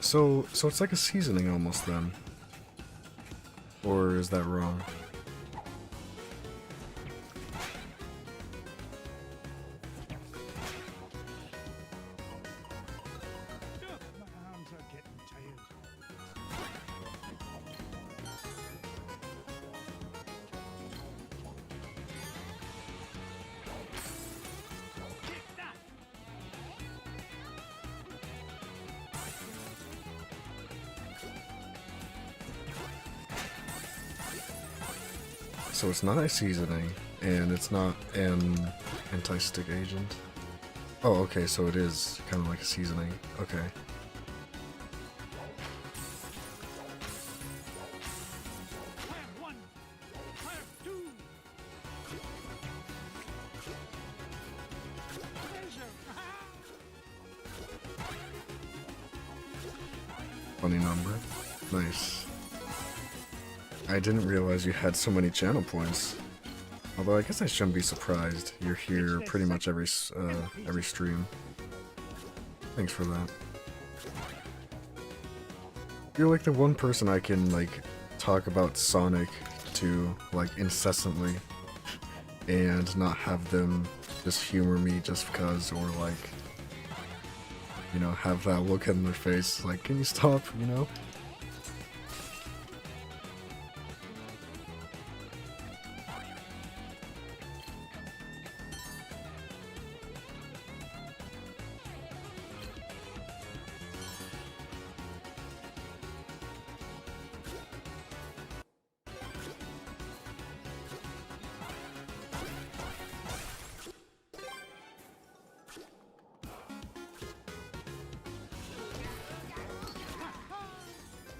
So it's like a seasoning almost then. Or is that wrong? My arms are getting tired. Take that! So it's not a seasoning, and it's not an anti-stick agent. Oh, okay, so it is kind of like a seasoning. Okay. Fire one! Fire two! Treasure! Funny number. Nice. I didn't realize you had so many channel points. Although I guess I shouldn't be surprised. You're here pretty much every stream. Thanks for that. You're like the one person I can like talk about Sonic to like incessantly and not have them just humor me just because, or like, you know, have that look in their face like, can you stop, you know?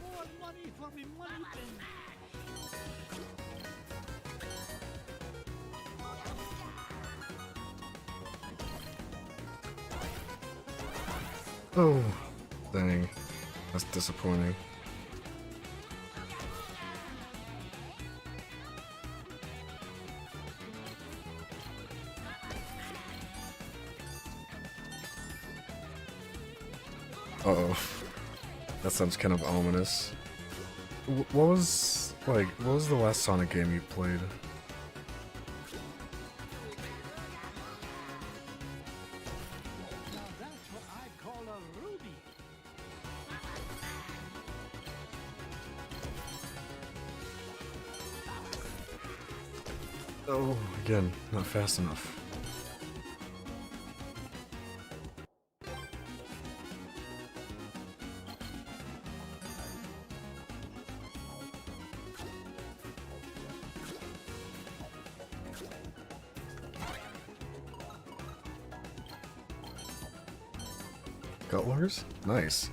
More money for me money bin! Oh, dang. That's disappointing. Uh-oh. That sounds kind of ominous. What was the last Sonic game you played? Now that's what I call a ruby. Oh, again, not fast enough. Gutlers? Nice.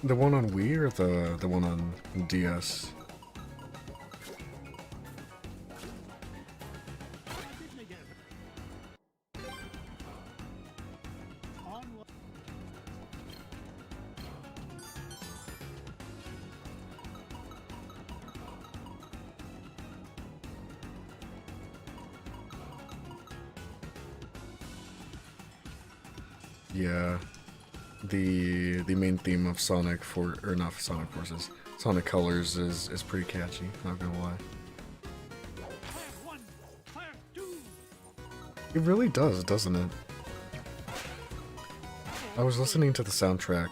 The one on Wii or the one on DS? Yeah. The main theme of Sonic not Sonic Forces, Sonic Colors is pretty catchy, not gonna lie. It really does, doesn't it? I was listening to the soundtrack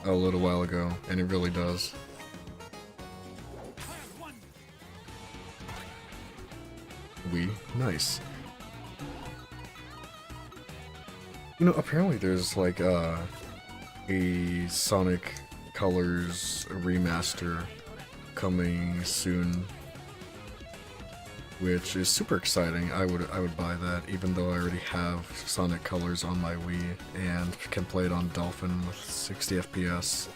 a little while ago, and it really does. Wii? Nice. You know, apparently there's like a Sonic Colors remaster coming soon, which is super exciting. I would buy that, even though I already have Sonic Colors on my Wii and can play it on Dolphin with 60 FPS.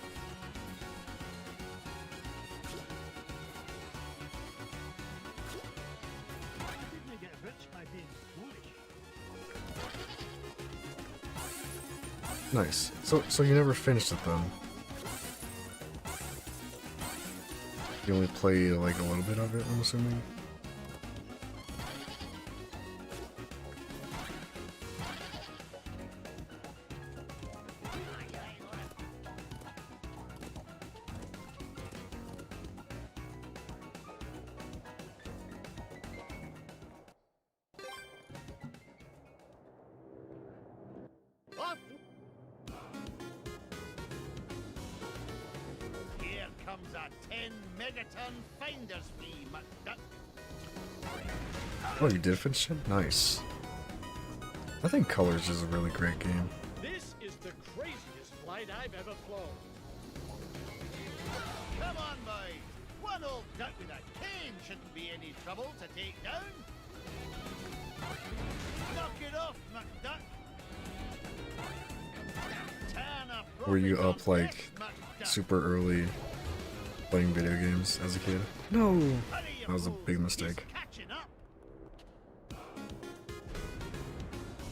Nice. So you never finished it then? You only play like a little bit of it, I'm assuming? Here comes a 10 megaton finder's fee, McDuck. Oh, you did finish it? Nice. I think Colors is a really great game. This is the craziest flight I've ever flown. Come on, boys. One old duck with a cane shouldn't be any trouble to take down. Knock it off, McDuck. Were you up like super early playing video games as a kid? No! That was a big mistake.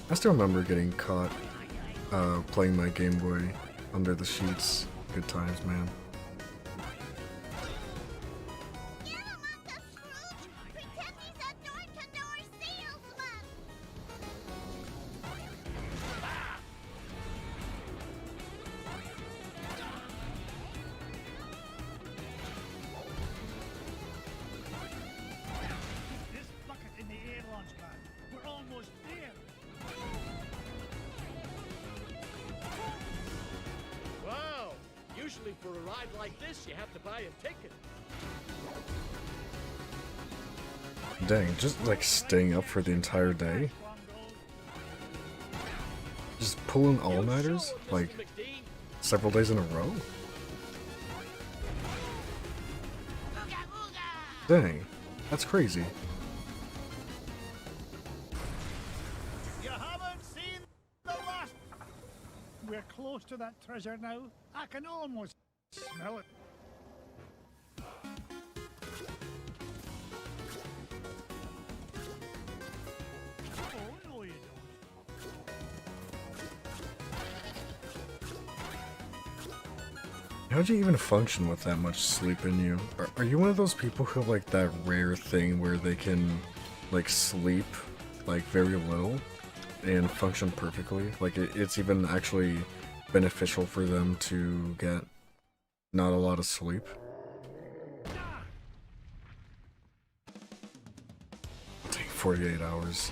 I still remember getting caught playing my Game Boy under the sheets. Good times, man. This bucket in the air launch pad. We're almost there. Wow! Usually for a ride like this, you have to buy a ticket. Dang, just like staying up for the entire day? Just pulling all-nighters? Like, several days in a row? Dang, that's crazy. You haven't seen the last. We're close to that treasure now. I can almost smell it. Oh, no, you don't. How'd you even function with that much sleep in you? Are you one of those people who have like that rare thing where they can like sleep like very little and function perfectly? Like it's even actually beneficial for them to get not a lot of sleep. Take 48 hours.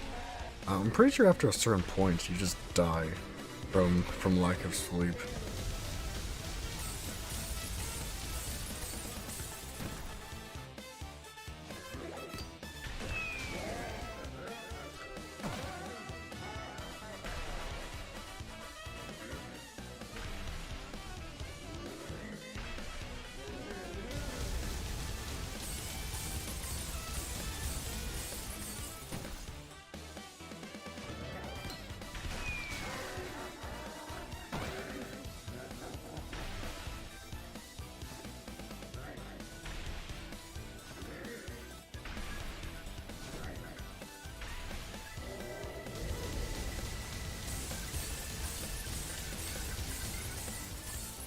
I'm pretty sure after a certain point you just die from lack of sleep.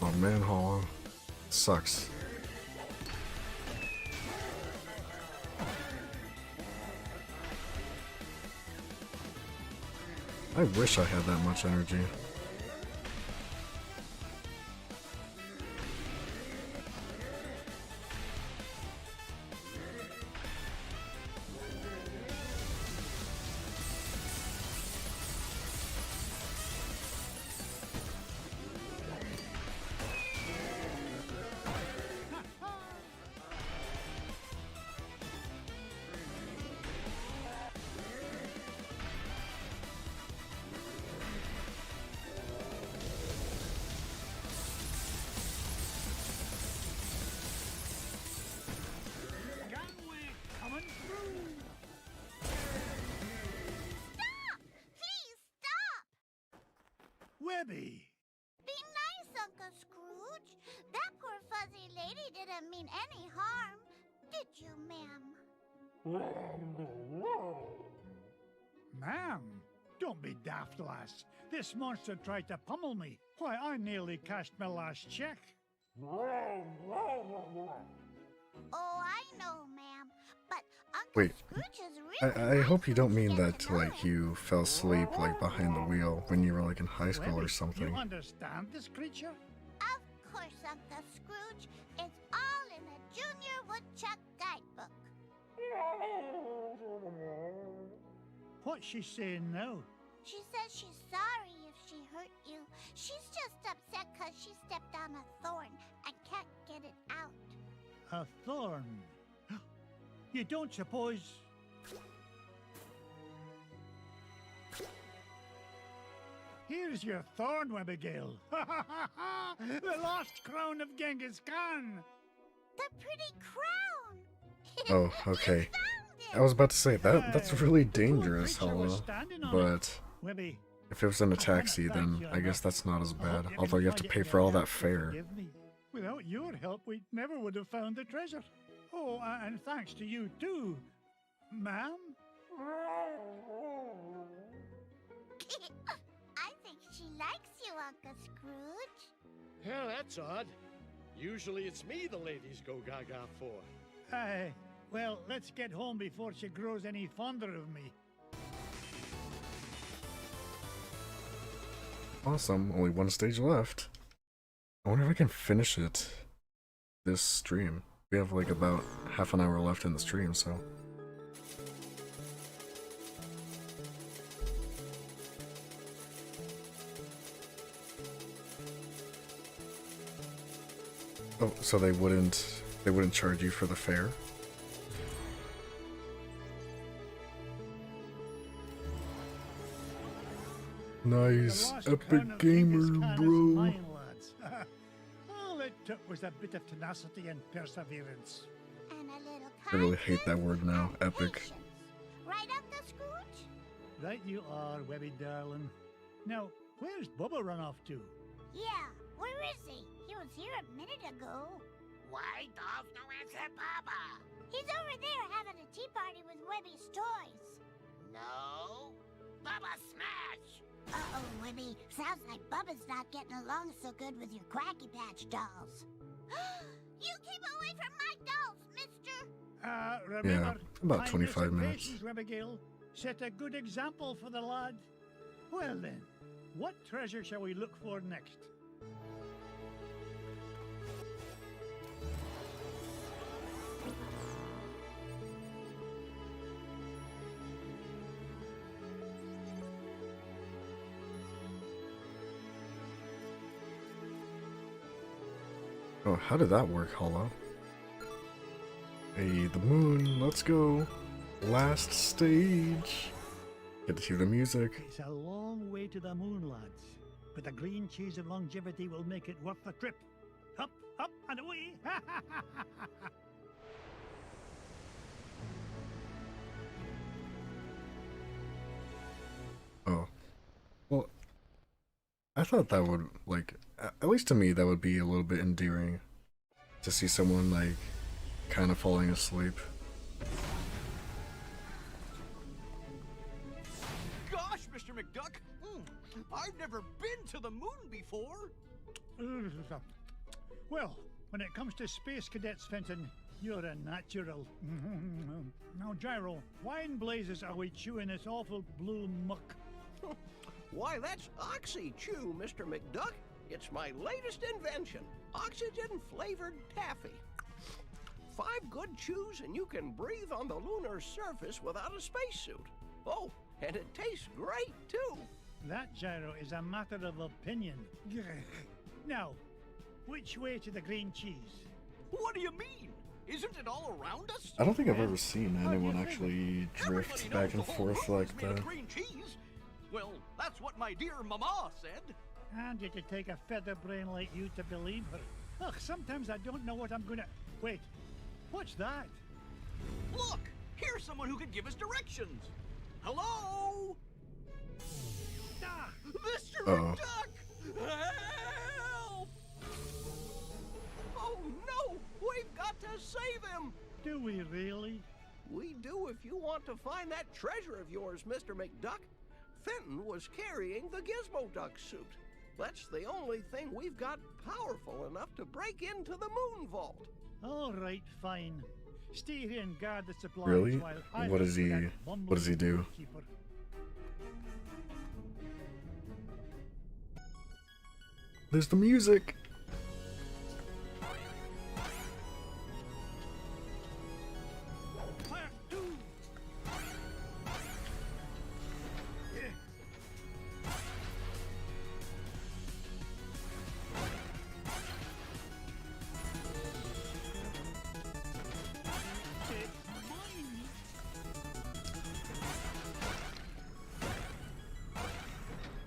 Oh man, Hollow. Sucks. I wish I had that much energy. Webby! Be nice, Uncle Scrooge. That poor fuzzy lady didn't mean any harm. Did you, ma'am? Ma'am, don't be daft, lass. This monster tried to pummel me. Why, I nearly cashed my last check. Oh, I know, ma'am. But Uncle Wait, Scrooge is really I hope you don't mean nice that to know like him. you fell asleep like behind the wheel when you were like in high school or Webby, something. you understand this creature? Of course, Uncle Scrooge. It's all in the Junior Woodchuck Guidebook. What's she saying now? She says she's sorry if she hurt you. She's just upset because she stepped on a thorn and can't get it out. A thorn? You don't suppose... Here's your thorn, Abigail. The lost crown of Genghis Khan. The pretty crown! Oh, okay. You found I was about to say that's really The poor dangerous, creature was Hollow. standing on it. But Webby, if it was in a I wanna taxi, thank then you I guess enough. that's not as I hope bad. you Although can you have to find it pay in for your all that heart to fare. forgive me. Without your help, we never would have found the treasure. Oh, and thanks to you too, ma'am. I think she likes you, Uncle Scrooge. Yeah, that's odd. Usually it's me the ladies go gaga for. Aye. Well, let's get home before she grows any fonder of me. Awesome, only one stage left. I wonder if I can finish it this stream. We have like about half an hour left in the stream, so. Oh, so they wouldn't charge you for the fare? The Nice, lost epic crown of Genghis gamer, Khan is bro. mine, lads. All it took was a bit of tenacity and perseverance. And a little I really hate that kindness word now, and epic. patience. Right, Uncle Scrooge? Right you are, Webby darling. Now, where's Bubba run off to? Yeah, where is he? He was here a minute ago. Why does no answer, Baba? He's over there having a tea party with Webby's toys. No. Baba smash! Uh-oh, Webby. Sounds like Bubba's not getting along so good with your Quacky Patch dolls. You keep away from my dolls, mister! Remember, about kindness 25 and minutes. patience, Abigail. Set a good example for the lad. Well then, what treasure shall we look for next? Oh, how did that work, Hollow? Hey, the moon, let's go. Last stage. Get to hear the music. It's a long way to the moon, lads. But the green cheese of longevity will make it worth the trip. Up, up, and away! Oh. Well, I thought that would, like, at least to me, that would be a little bit endearing. To see someone, like, kind of falling asleep. Gosh, Mr. McDuck! I've never been to the moon before! Well, when it comes to space cadets, Fenton, you're a natural. Now, Gyro, why in blazes are we chewing this awful blue muck? Why, that's Oxy Chew, Mr. McDuck. It's my latest invention, oxygen-flavored taffy. 5 good chews and you can breathe on the lunar surface without a spacesuit. Oh, and it tastes great, too. That, Gyro, is a matter of opinion. Now, which way to the green cheese? What do you mean? Isn't it all around us? I don't think I've ever seen anyone actually drift Everybody back and knows the whole forth world's like made of that. green cheese. Well, that's what my dear mama said. And it could take a feather brain like you to believe her. Ugh, sometimes I don't know what I'm gonna... Wait, what's that? Look, here's someone who could give us directions. Hello? Ah! Mr. Uh-oh. McDuck! Help! Oh, no! We've got to save him! Do we really? We do if you want to find that treasure of yours, Mr. McDuck. Fenton was carrying the Gizmo Duck suit. That's the only thing we've got powerful enough to break into the moon vault. All right, fine. Stay here and guard the supplies Really? while I What look does for he- that what does he do? bumblebee keeper. There's the music! Fire, two. Yeah. It's mine.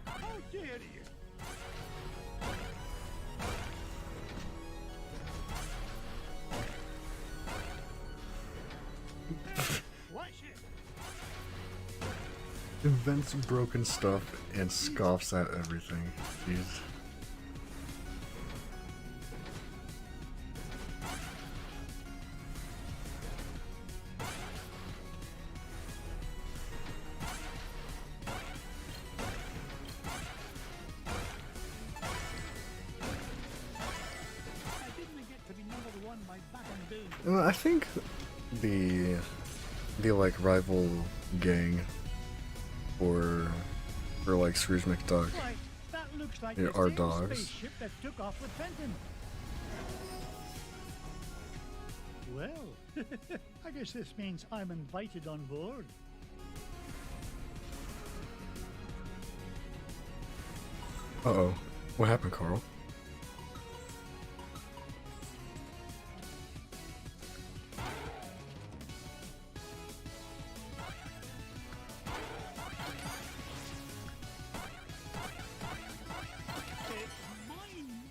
How dare you? Watch it. Invents broken stuff and scoffs at everything. Jeez. I didn't get to be #1 by back and doing. I think the like rival gang for like Scrooge McDuck. Right, that looks like Yeah, the our same dogs. spaceship that took off with Fenton. Well, I guess this means I'm invited on board. Uh-oh. What happened, Carl? It's mine.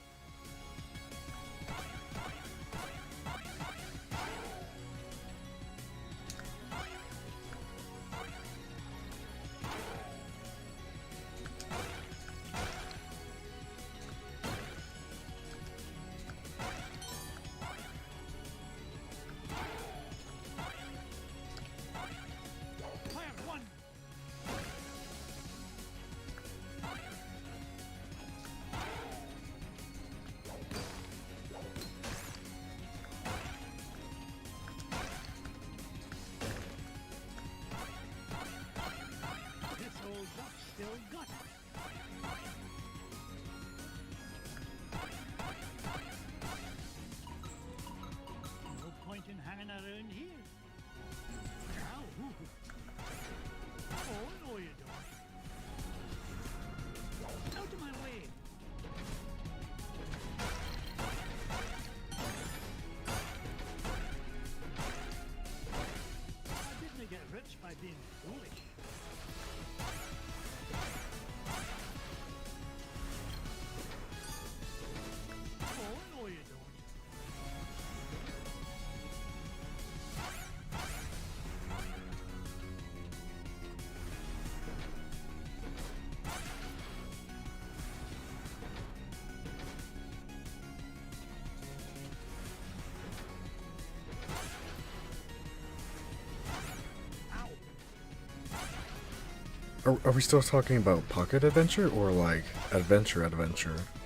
Are we still talking about Pocket Adventure or like Adventure,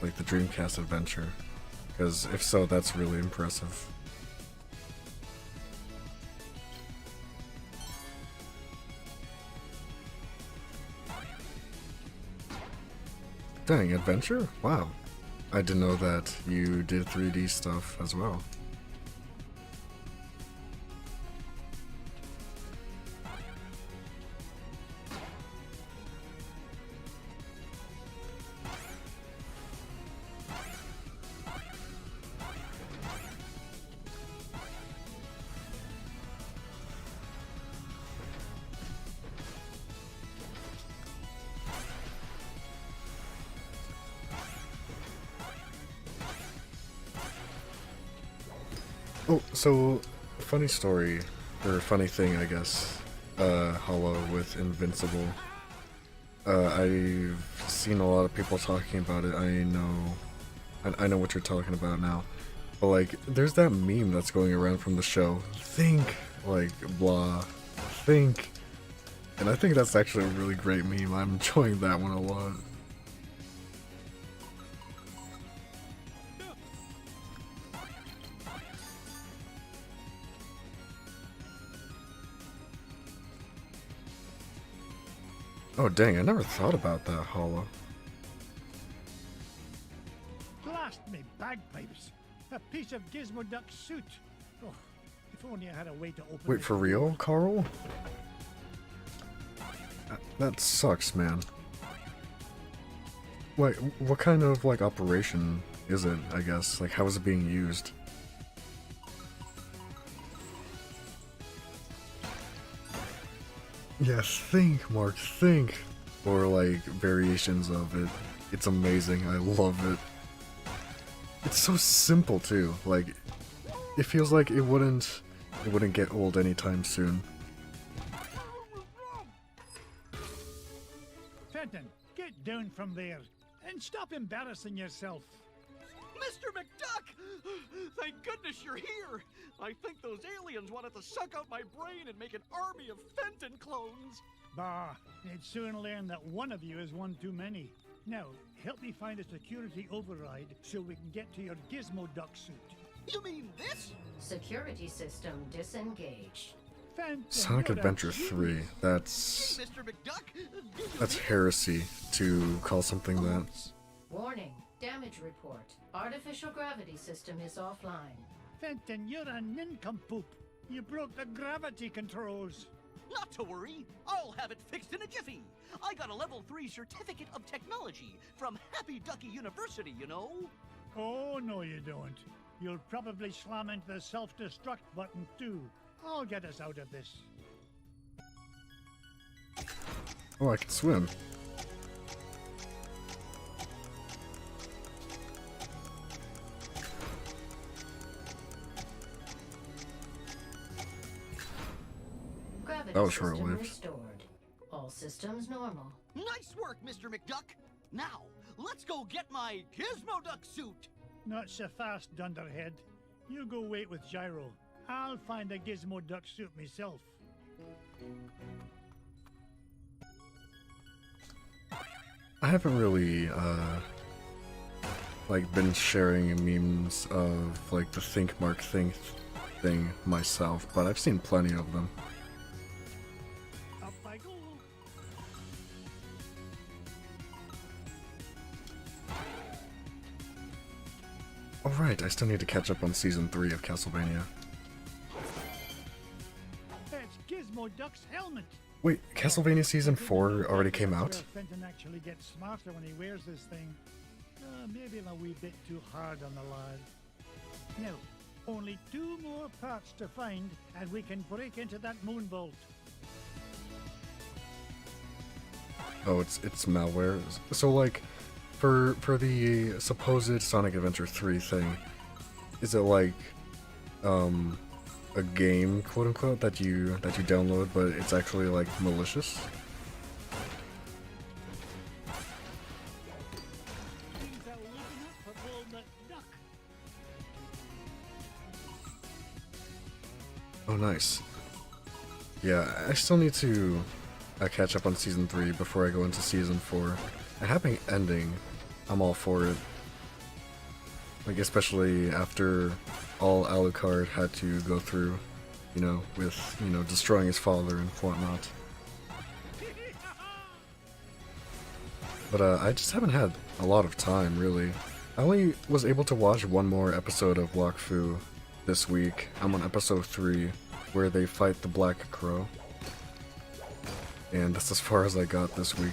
like the Dreamcast Adventure? Because if so, that's really impressive. Dang, Adventure? Wow. I didn't know that you did 3D stuff as well. Oh, so, funny story, or funny thing, I guess, Hollow with Invincible. I've seen a lot of people talking about it. I know what you're talking about now. But, like, there's that meme that's going around from the show. Think, like, blah, think. And I think that's actually a really great meme. I'm enjoying that one a lot. Oh dang, I never thought about that, Hollow. Blast me bagpipes! A piece of Gizmo Duck's suit! Oh, if only I had a way to open Wait, this for real, door. Carl? That sucks, man. Like, what kind of, like, operation is it, I guess? Like, how is it being used? Yeah, think, Mark, think! Or, like, variations of it. It's amazing, I love it. It's so simple, too. Like, it feels like it wouldn't get old anytime soon. Fenton, get down from there and stop embarrassing yourself. Mr. McDuck! Thank goodness you're here! I think those aliens wanted to suck out my brain and make an army of Fenton clones! Bah, they'd soon learn that one of you is one too many. Now, help me find a security override so we can get to your Gizmo Duck suit. You mean this? Security system disengaged. Fenton, Sonic you're a Adventure 3, genius. that's Mr. McDuck? that's heresy to call something that. Warning. Damage report. Artificial gravity system is offline. Fenton, you're a nincompoop. You broke the gravity controls. Not to worry, I'll have it fixed in a jiffy. I got a level 3 certificate of technology from Happy Ducky University, you know. Oh, no you don't. You'll probably slam into the self-destruct button too. I'll get us out of this. Oh, I can swim. Gravity That was system short-lived. restored. All systems normal. Nice work, Mr. McDuck. Now, let's go get my Gizmo Duck suit. Not so fast, Dunderhead. You go wait with Gyro. I'll find a Gizmo Duck suit myself. I haven't really, like, been sharing memes of, like, the Think Mark Think thing myself, but I've seen plenty of them. Up I go. Alright, I still need to catch up on Season 3 of Castlevania. That's Gizmo Duck's helmet. Wait, Castlevania Season 4 already came out? Fenton actually gets smarter when he wears this thing. Maybe I'm a wee bit too hard on the lad. Now, only 2 more parts to find, and we can break into that moon vault. Oh, it's malware. So, like, for the supposed Sonic Adventure 3 thing, is it like a game, quote unquote, that you download, but it's actually like malicious? Things are looking up for old McDuck. Oh, nice. Yeah, I still need to catch up on season 3 before I go into season 4. A happy ending, I'm all for it. Like, especially after all Alucard had to go through, you know, with, you know, destroying his father and whatnot. But I just haven't had a lot of time, really. I only was able to watch one more episode of Wakfu this week. I'm on episode 3, where they fight the Black Crow. And that's as far as I got this week.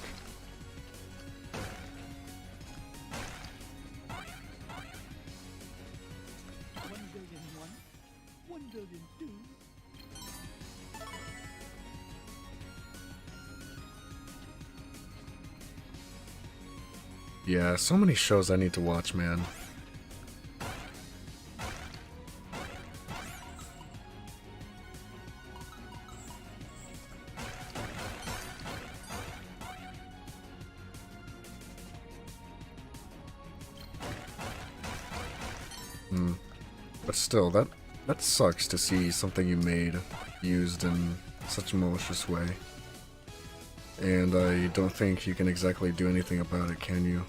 Yeah, so many shows I need to watch, man. But still, that sucks to see something you made used in such a malicious way. And I don't think you can exactly do anything about it, can you?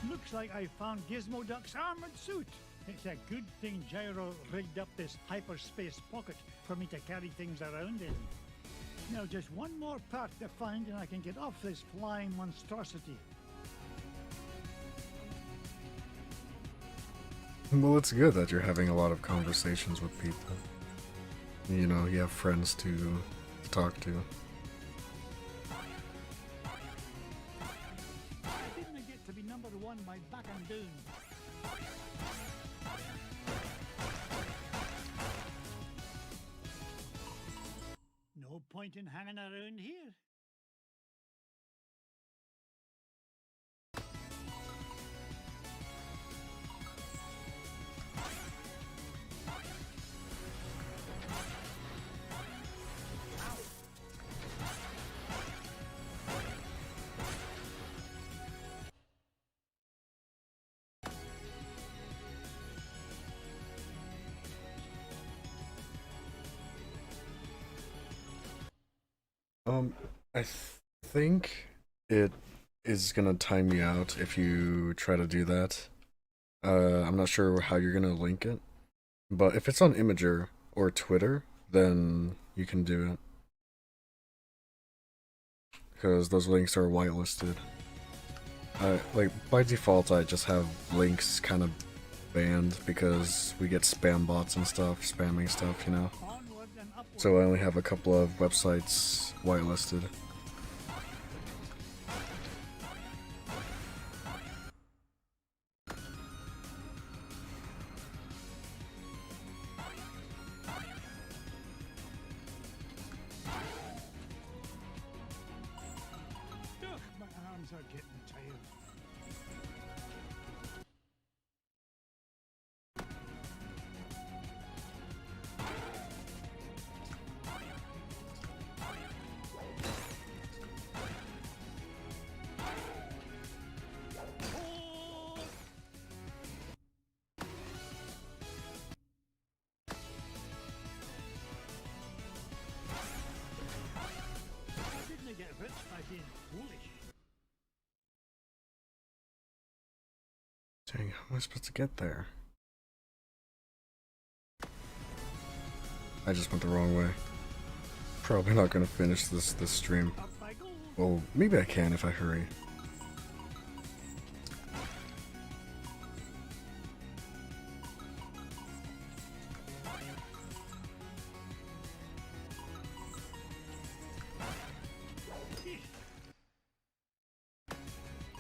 Looks like I found Gizmo Duck's armored suit. It's a good thing Gyro rigged up this hyperspace pocket for me to carry things around in. Now just one more part to find and I can get off this flying monstrosity. Well, it's good that you're having a lot of conversations with people. You know, you have friends to talk to. To be number 1 by back and down. No point in hanging around here. I think it is gonna time you out if you try to do that. I'm not sure how you're gonna link it, but if it's on Imager or Twitter, then you can do it. Because those links are whitelisted. Like, by default, I just have links kind of banned because we get spam bots and stuff, spamming stuff, you know? So I only have a couple of websites whitelisted. My arms are getting tired. Didn't get rich by being foolish. Dang, how am I supposed to get there? I just went the wrong way. Probably not gonna finish this stream. Well, maybe I can if I hurry.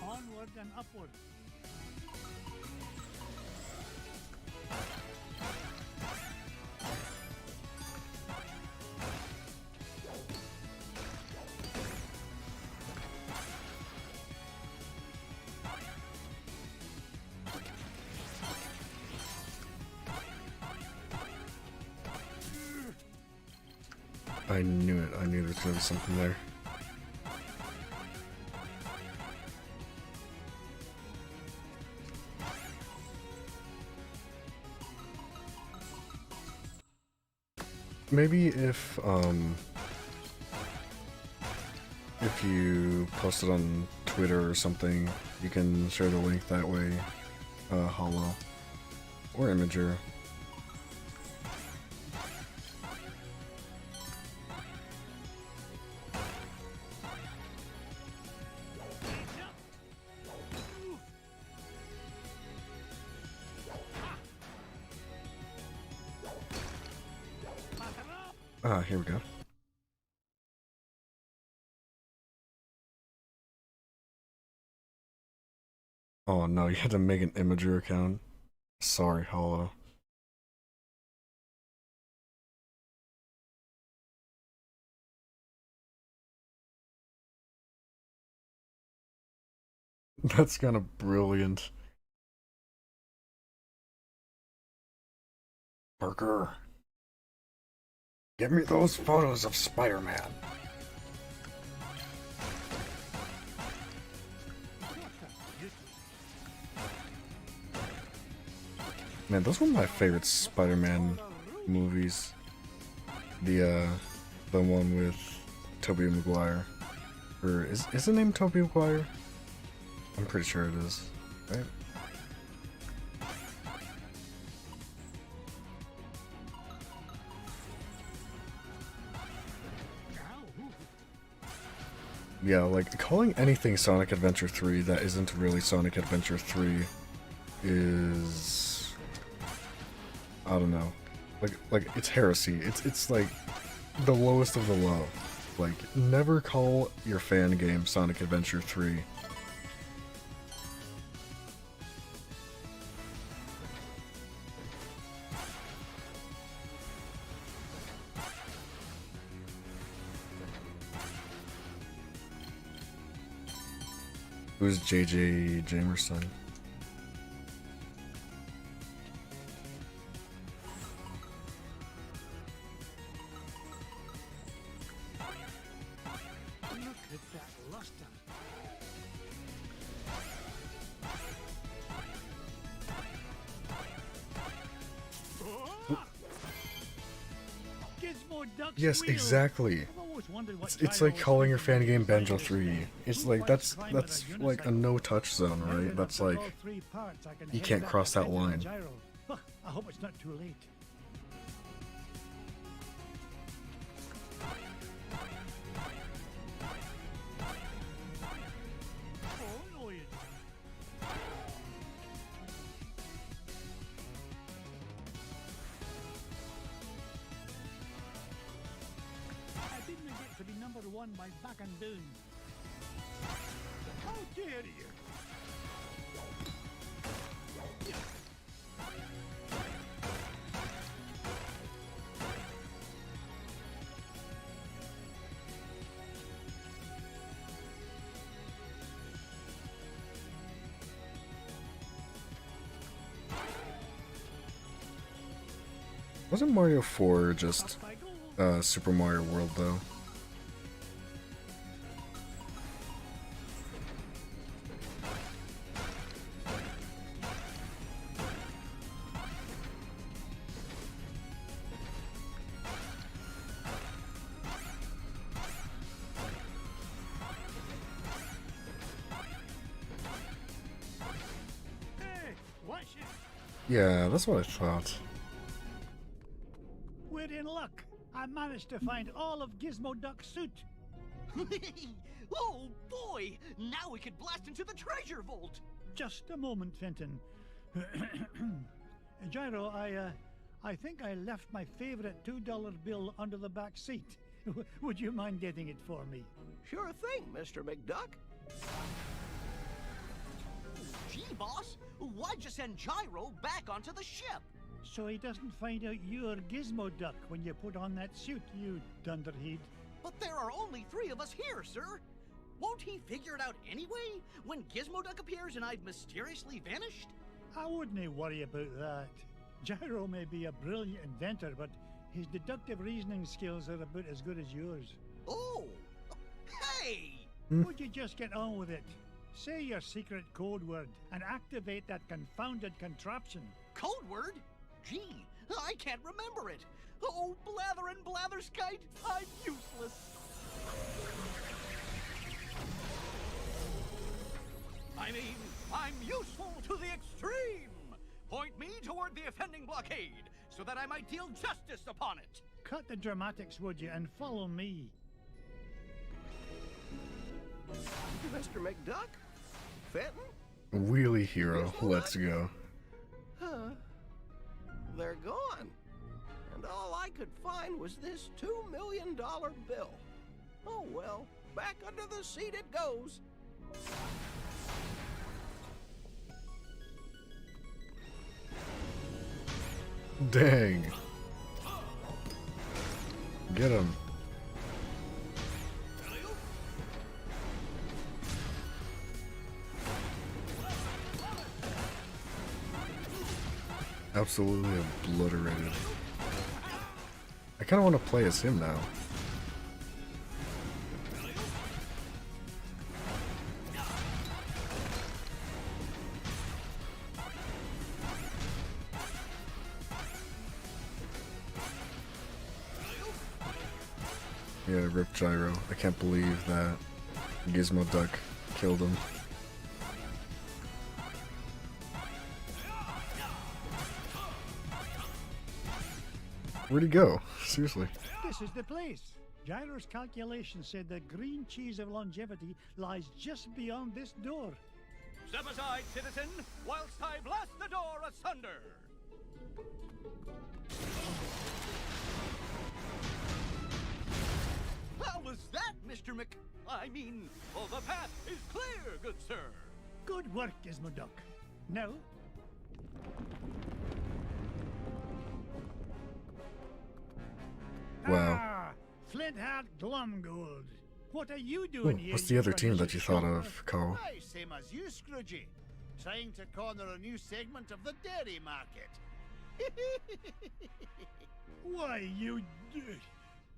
Onward and upward. I knew it. I knew there was gonna be something there. Maybe if you post it on Twitter or something, you can share the link that way, Hollow or Imager. Ah, here we go. Oh no, you had to make an Imager account. Sorry, Hollow. That's kind of brilliant. Parker, give me those photos of Spider-Man. Man, those were my favorite Spider-Man movies. The one with Tobey Maguire. Or is the name Tobey Maguire? I'm pretty sure it is, right? Yeah, like, calling anything Sonic Adventure 3 that isn't really Sonic Adventure 3 is... I don't know. Like it's heresy. It's like the lowest of the low. Like, never call your fan game Sonic Adventure 3. Who's JJ Jamerson? Look at that luster. Gizmo Duck's Yes, wheel. exactly. I've always wondered what It's like gyros calling your do fan when game you Banjo cycle 3. spin. It's Who like wants that's to climb on a like a unicycle? no-touch zone, Now right? that That's I've got like all three parts, I can you head can't back cross to that Benjamin line. Gyro. Huh, I hope it's not too late. Oh, no, you don't. I didn't get to be number one by backing down. How dare you? Wasn't Mario 4 just Super Mario World though? Hey, watch it. Yeah, that's what I thought. We're in luck. I managed to find all of Gizmo Duck's suit. Oh boy! Now we could blast into the treasure vault! Just a moment, Fenton. Gyro, I think I left my favorite $2 bill under the back seat. Would you mind getting it for me? Sure thing, Mr. McDuck. Gee, boss, why'd you send Gyro back onto the ship? So he doesn't find out you're Gizmo Duck when you put on that suit, you dunderhead. But there are only 3 of us here, sir. Won't he figure it out anyway, when Gizmo Duck appears and I've mysteriously vanished? I wouldn't worry about that. Gyro may be a brilliant inventor, but His deductive reasoning skills are about as good as yours. Oh! Hey! Would you just get on with it? Say your secret code word and activate that confounded contraption. Code word? Gee, I can't remember it. Oh, blather and blatherskite, I'm useless. I mean, I'm useful to the extreme. Point me toward the offending blockade, so that I might deal justice upon it. Cut the dramatics, would you, and follow me. Mr. McDuck? Fenton? Wheelie hero, let's go. Huh. They're gone. And all I could find was this $2 million bill. Oh well, back under the seat it goes. Dang. Get him. Absolutely obliterated. I kind of want to play as him now. Yeah, rip Gyro. I can't believe that Gizmo Duck killed him. Where'd he go? Seriously. This is the place. Gyro's calculations said the green cheese of longevity lies just beyond this door. Step aside, citizen, whilst I blast the door asunder. How was that, Mr. I mean, well, the path is clear, good sir. Good work, Gizmo Duck. Now, Wow. Ah, Flintheart Glumgold. What are you doing here? What's the other team that you thought of, Carl? Aye, same as you, Scroogey. Trying to corner a new segment of the dairy market. Why,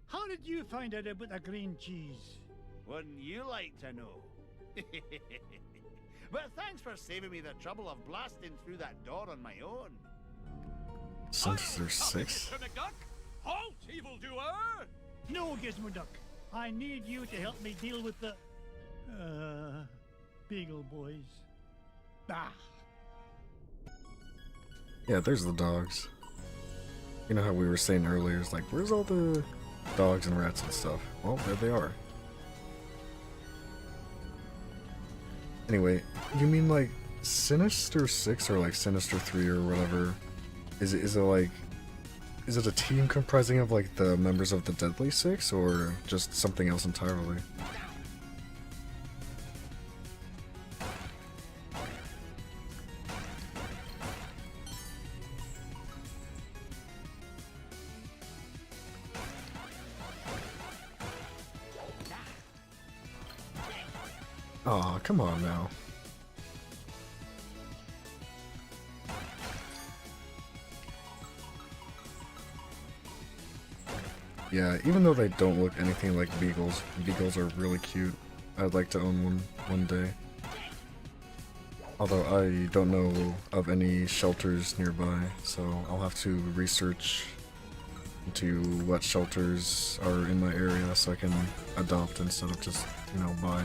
how did you find out about the green cheese? Wouldn't you like to know? But thanks for saving me the trouble of blasting through that door on my own. Sinister 6? Mr. McDuck? Halt, evildoer! No, Gizmo Duck. I need you to help me deal with the... Beagle Boys. Bah! Yeah, there's the dogs. You know how we were saying earlier, it's like, where's all the dogs and rats and stuff? Well, there they are. Anyway, you mean like Sinister 6 or like Sinister 3 or whatever? Is it like... Is it a team comprising of like the members of the Deadly Six or just something else entirely? Aw, come on now. Yeah, even though they don't look anything like beagles, beagles are really cute. I'd like to own one day. Although I don't know of any shelters nearby, so I'll have to research into what shelters are in my area so I can adopt instead of just, you know, buy.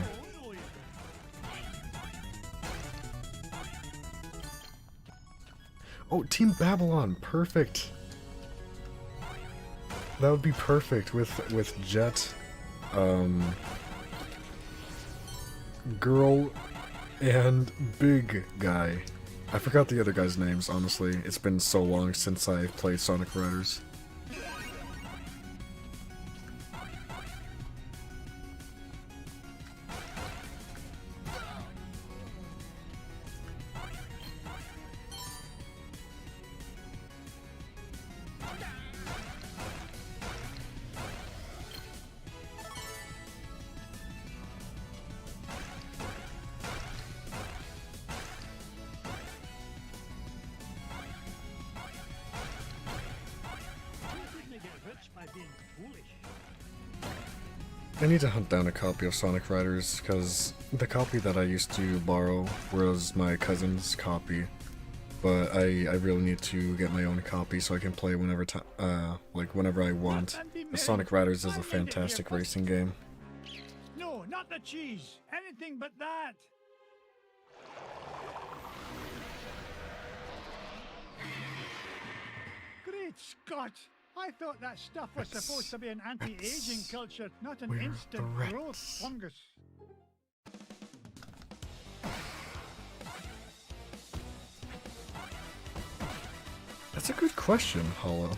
Oh, Team Babylon, perfect! That would be perfect with Jet, Girl, and Big Guy. I forgot the other guys' names, honestly. It's been so long since I played Sonic Riders. I need to hunt down a copy of Sonic Riders, because the copy that I used to borrow was my cousin's copy, but I really need to get my own copy so I can play whenever whenever I want. The Sonic Riders is a fantastic racing game. No, not the cheese. Anything but that. Great Scott! I thought that stuff was supposed to be an anti-aging culture, not an instant growth fungus. That's a good question, Hollow.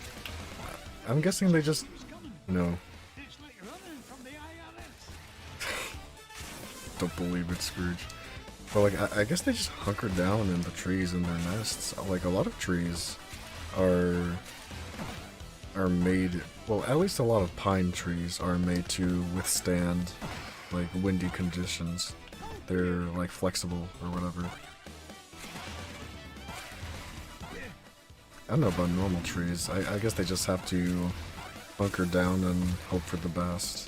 I'm guessing they just, no. It's like running from the IRS. Don't believe it, Scrooge. But like, I guess they just hunker down in the trees in their nests. Like, a lot of trees are made, well, at least a lot of pine trees are made to withstand like windy conditions. They're like flexible or whatever. I don't know about normal trees. I guess they just have to hunker down and hope for the best.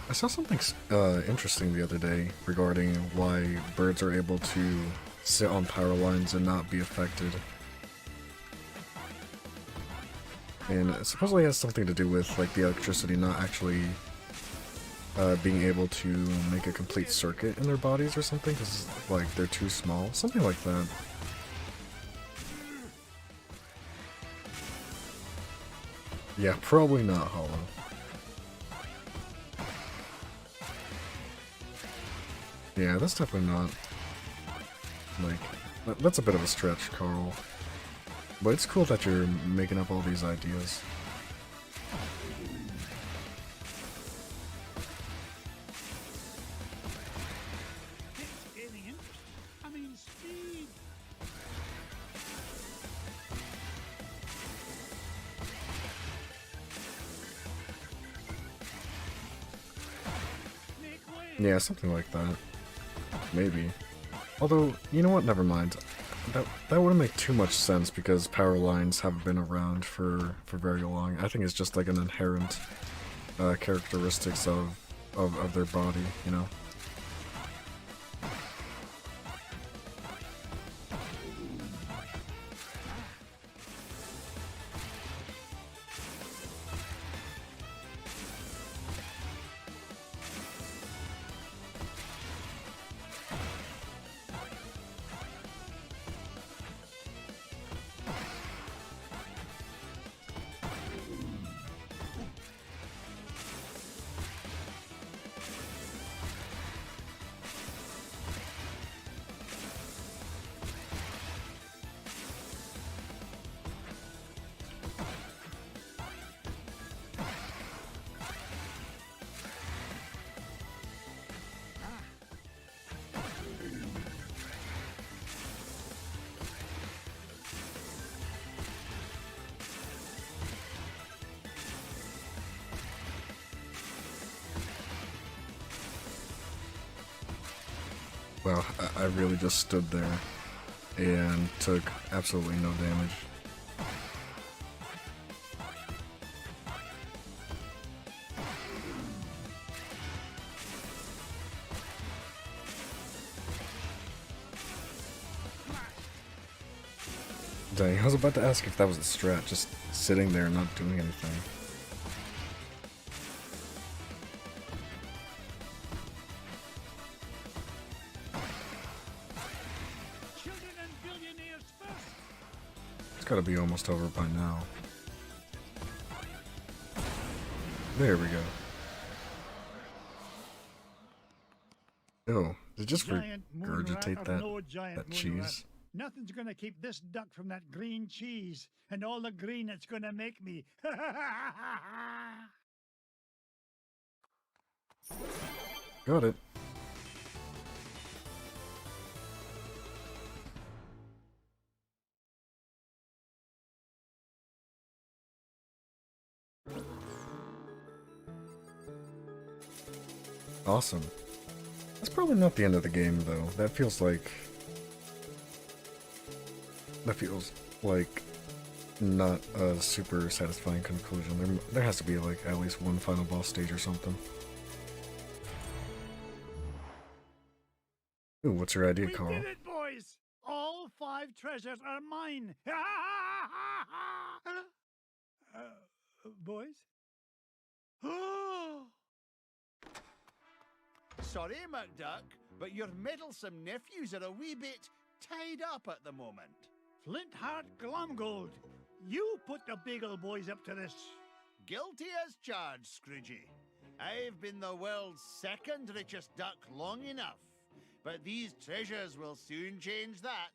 I saw something interesting the other day regarding why birds are able to sit on power lines and not be affected. And it supposedly has something to do with like the electricity not actually being able to make a complete circuit in their bodies or something, because like they're too small, something like that. Yeah, probably not, Hollow. Yeah, that's definitely not, like, that's a bit of a stretch, Carl. But it's cool that you're making up all these ideas. I mean, speed. Yeah, something like that. Maybe. Although, you know what? Never mind. That wouldn't make too much sense because power lines haven't been around for very long. I think it's just like an inherent characteristics of their body, you know? Wow, I really just stood there and took absolutely no damage. Dang, I was about to ask if that was a strat, just sitting there and not doing anything. It's gotta be almost over by now. There we go. Oh, did it just regurgitate that cheese? Nothing's gonna keep this duck from that green cheese and all the green it's gonna make me. Got it. Awesome. That's probably not the end of the game, though. That feels like not a super satisfying conclusion. There has to be like at least one final boss stage or something. Ooh, what's your idea, Carl? We did it, boys! All 5 treasures are mine! Boys? Sorry, McDuck, but your meddlesome nephews are a wee bit tied up at the moment. Flintheart Glomgold, you put the Beagle boys up to this. Guilty as charged, Scroogey. I've been the world's 2nd richest duck long enough, but these treasures will soon change that.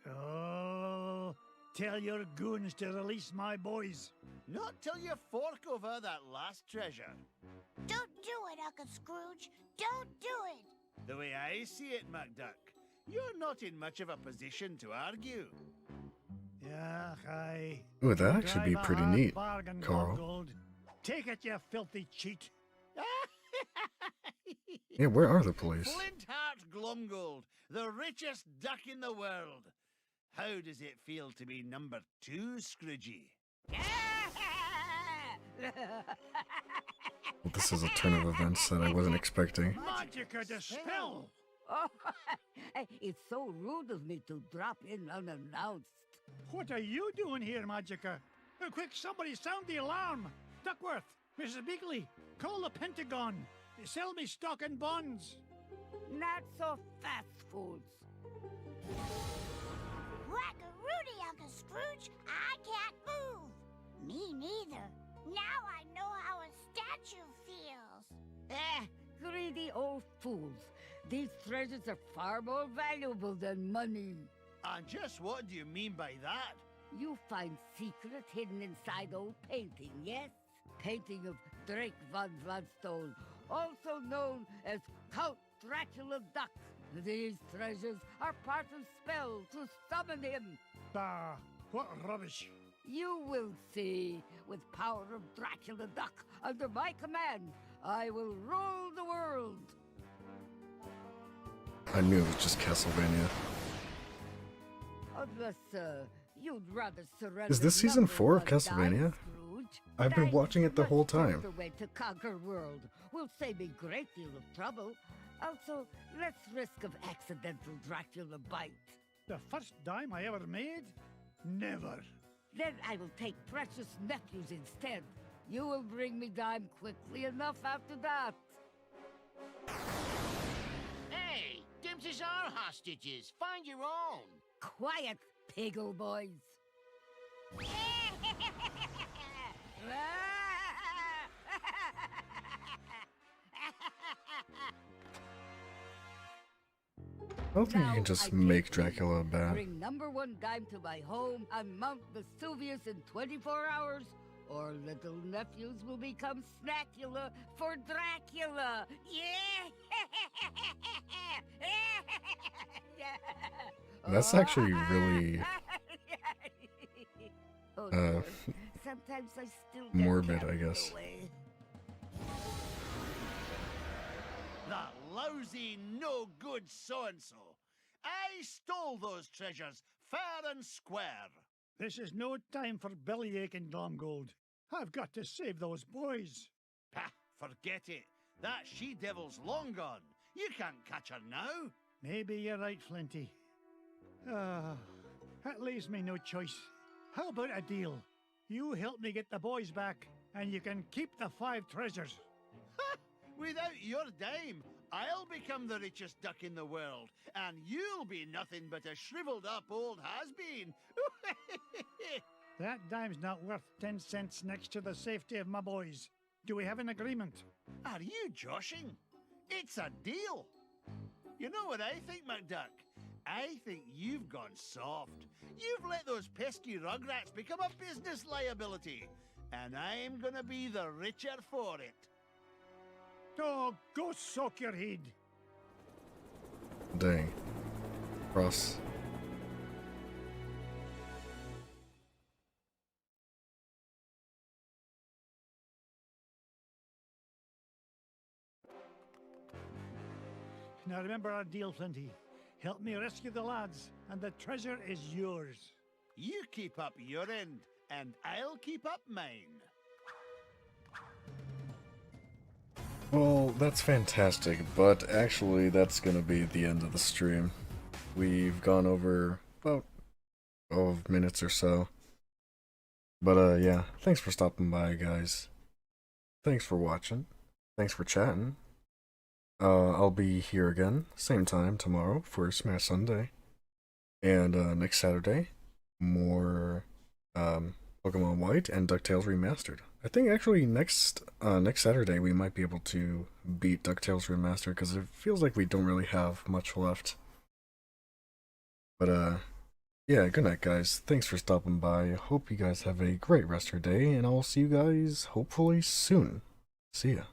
Oh, tell your goons to release my boys. Not till you fork over that last treasure. Don't do it, Uncle Scrooge. Don't do it. The way I see it, McDuck, you're not in much of a position to argue. Yeah, aye. Ooh, that'd actually be Drive a pretty hard neat, bargain, Carl. Glomgold. Take it, you filthy cheat. Yeah, where are the police? Flintheart Glomgold, the richest duck in the world. How does it feel to be number 2, Scroogey? This is a turn of events that I wasn't expecting. Magica dispel! Oh, it's so rude of me to drop in unannounced. What are you doing here, Magica? Quick, somebody sound the alarm! Duckworth, Mrs. Beakley, call the Pentagon. Sell me stock and bonds. Not so fast, fools. Whack-a-rooney, Uncle Scrooge. I can't move. Me neither. Now I know how a statue feels. Greedy old fools. These treasures are far more valuable than money. And just what do you mean by that? You find secret hidden inside old painting, yes? Painting of Drake von Gladstone, also known as Count Dracula Duck. These treasures are part of spell to summon him. Bah, what rubbish. You will see. With power of Dracula Duck under my command, I will rule the world. I knew it was just Castlevania. Unless, you'd rather surrender. Is this season number 4 of one Castlevania? dime, Scrooge. I've been Dime's watching it the whole much time. faster way to conquer world will save me great deal of trouble. Also, less risk of accidental Dracula bite. The first dime I ever made? Never. Then I will take precious nephews instead. You will bring me dime quickly enough after that. Hey, Dimses are hostages. Find your own. Quiet, Piggle boys. I don't think you can just make Dracula a bat. Bring number 1 dime to my home and Mount Vesuvius in 24 hours, or little nephews will become Snackula for Dracula. Yeah! That's actually really Oh, Lord. Sometimes I still get morbid, I carried guess. away. That lousy, no-good so-and-so. I stole those treasures fair and square. This is no time for bellyache and Glomgold. I've got to save those boys. Pah, forget it. That she-devil's long gone. You can't catch her now. Maybe you're right, Flinty. That leaves me no choice. How about a deal? You help me get the boys back, and you can keep the 5 treasures. Ha! Without your dime, I'll become the richest duck in the world, and you'll be nothing but a shriveled-up old has-been. That dime's not worth 10 cents next to the safety of my boys. Do we have an agreement? Are you joshing? It's a deal. You know what I think, McDuck? I think you've gone soft. You've let those pesky rugrats become a business liability, and I'm gonna be the richer for it. Oh, go soak your head. Dang. Ross. Now remember our deal, Flinty. Help me rescue the lads, and the treasure is yours. You keep up your end, and I'll keep up mine. Well, that's fantastic, but actually that's gonna be the end of the stream. We've gone over about 12 minutes or so. But yeah, thanks for stopping by, guys. Thanks for watching. Thanks for chatting. I'll be here again, same time tomorrow for Smash Sunday. And next Saturday, more Pokemon White and Ducktales Remastered. I think actually next Saturday we might be able to beat Ducktales Remastered because it feels like we don't really have much left. But yeah, good night, guys. Thanks for stopping by. Hope you guys have a great rest of your day, and I'll see you guys hopefully soon. See ya.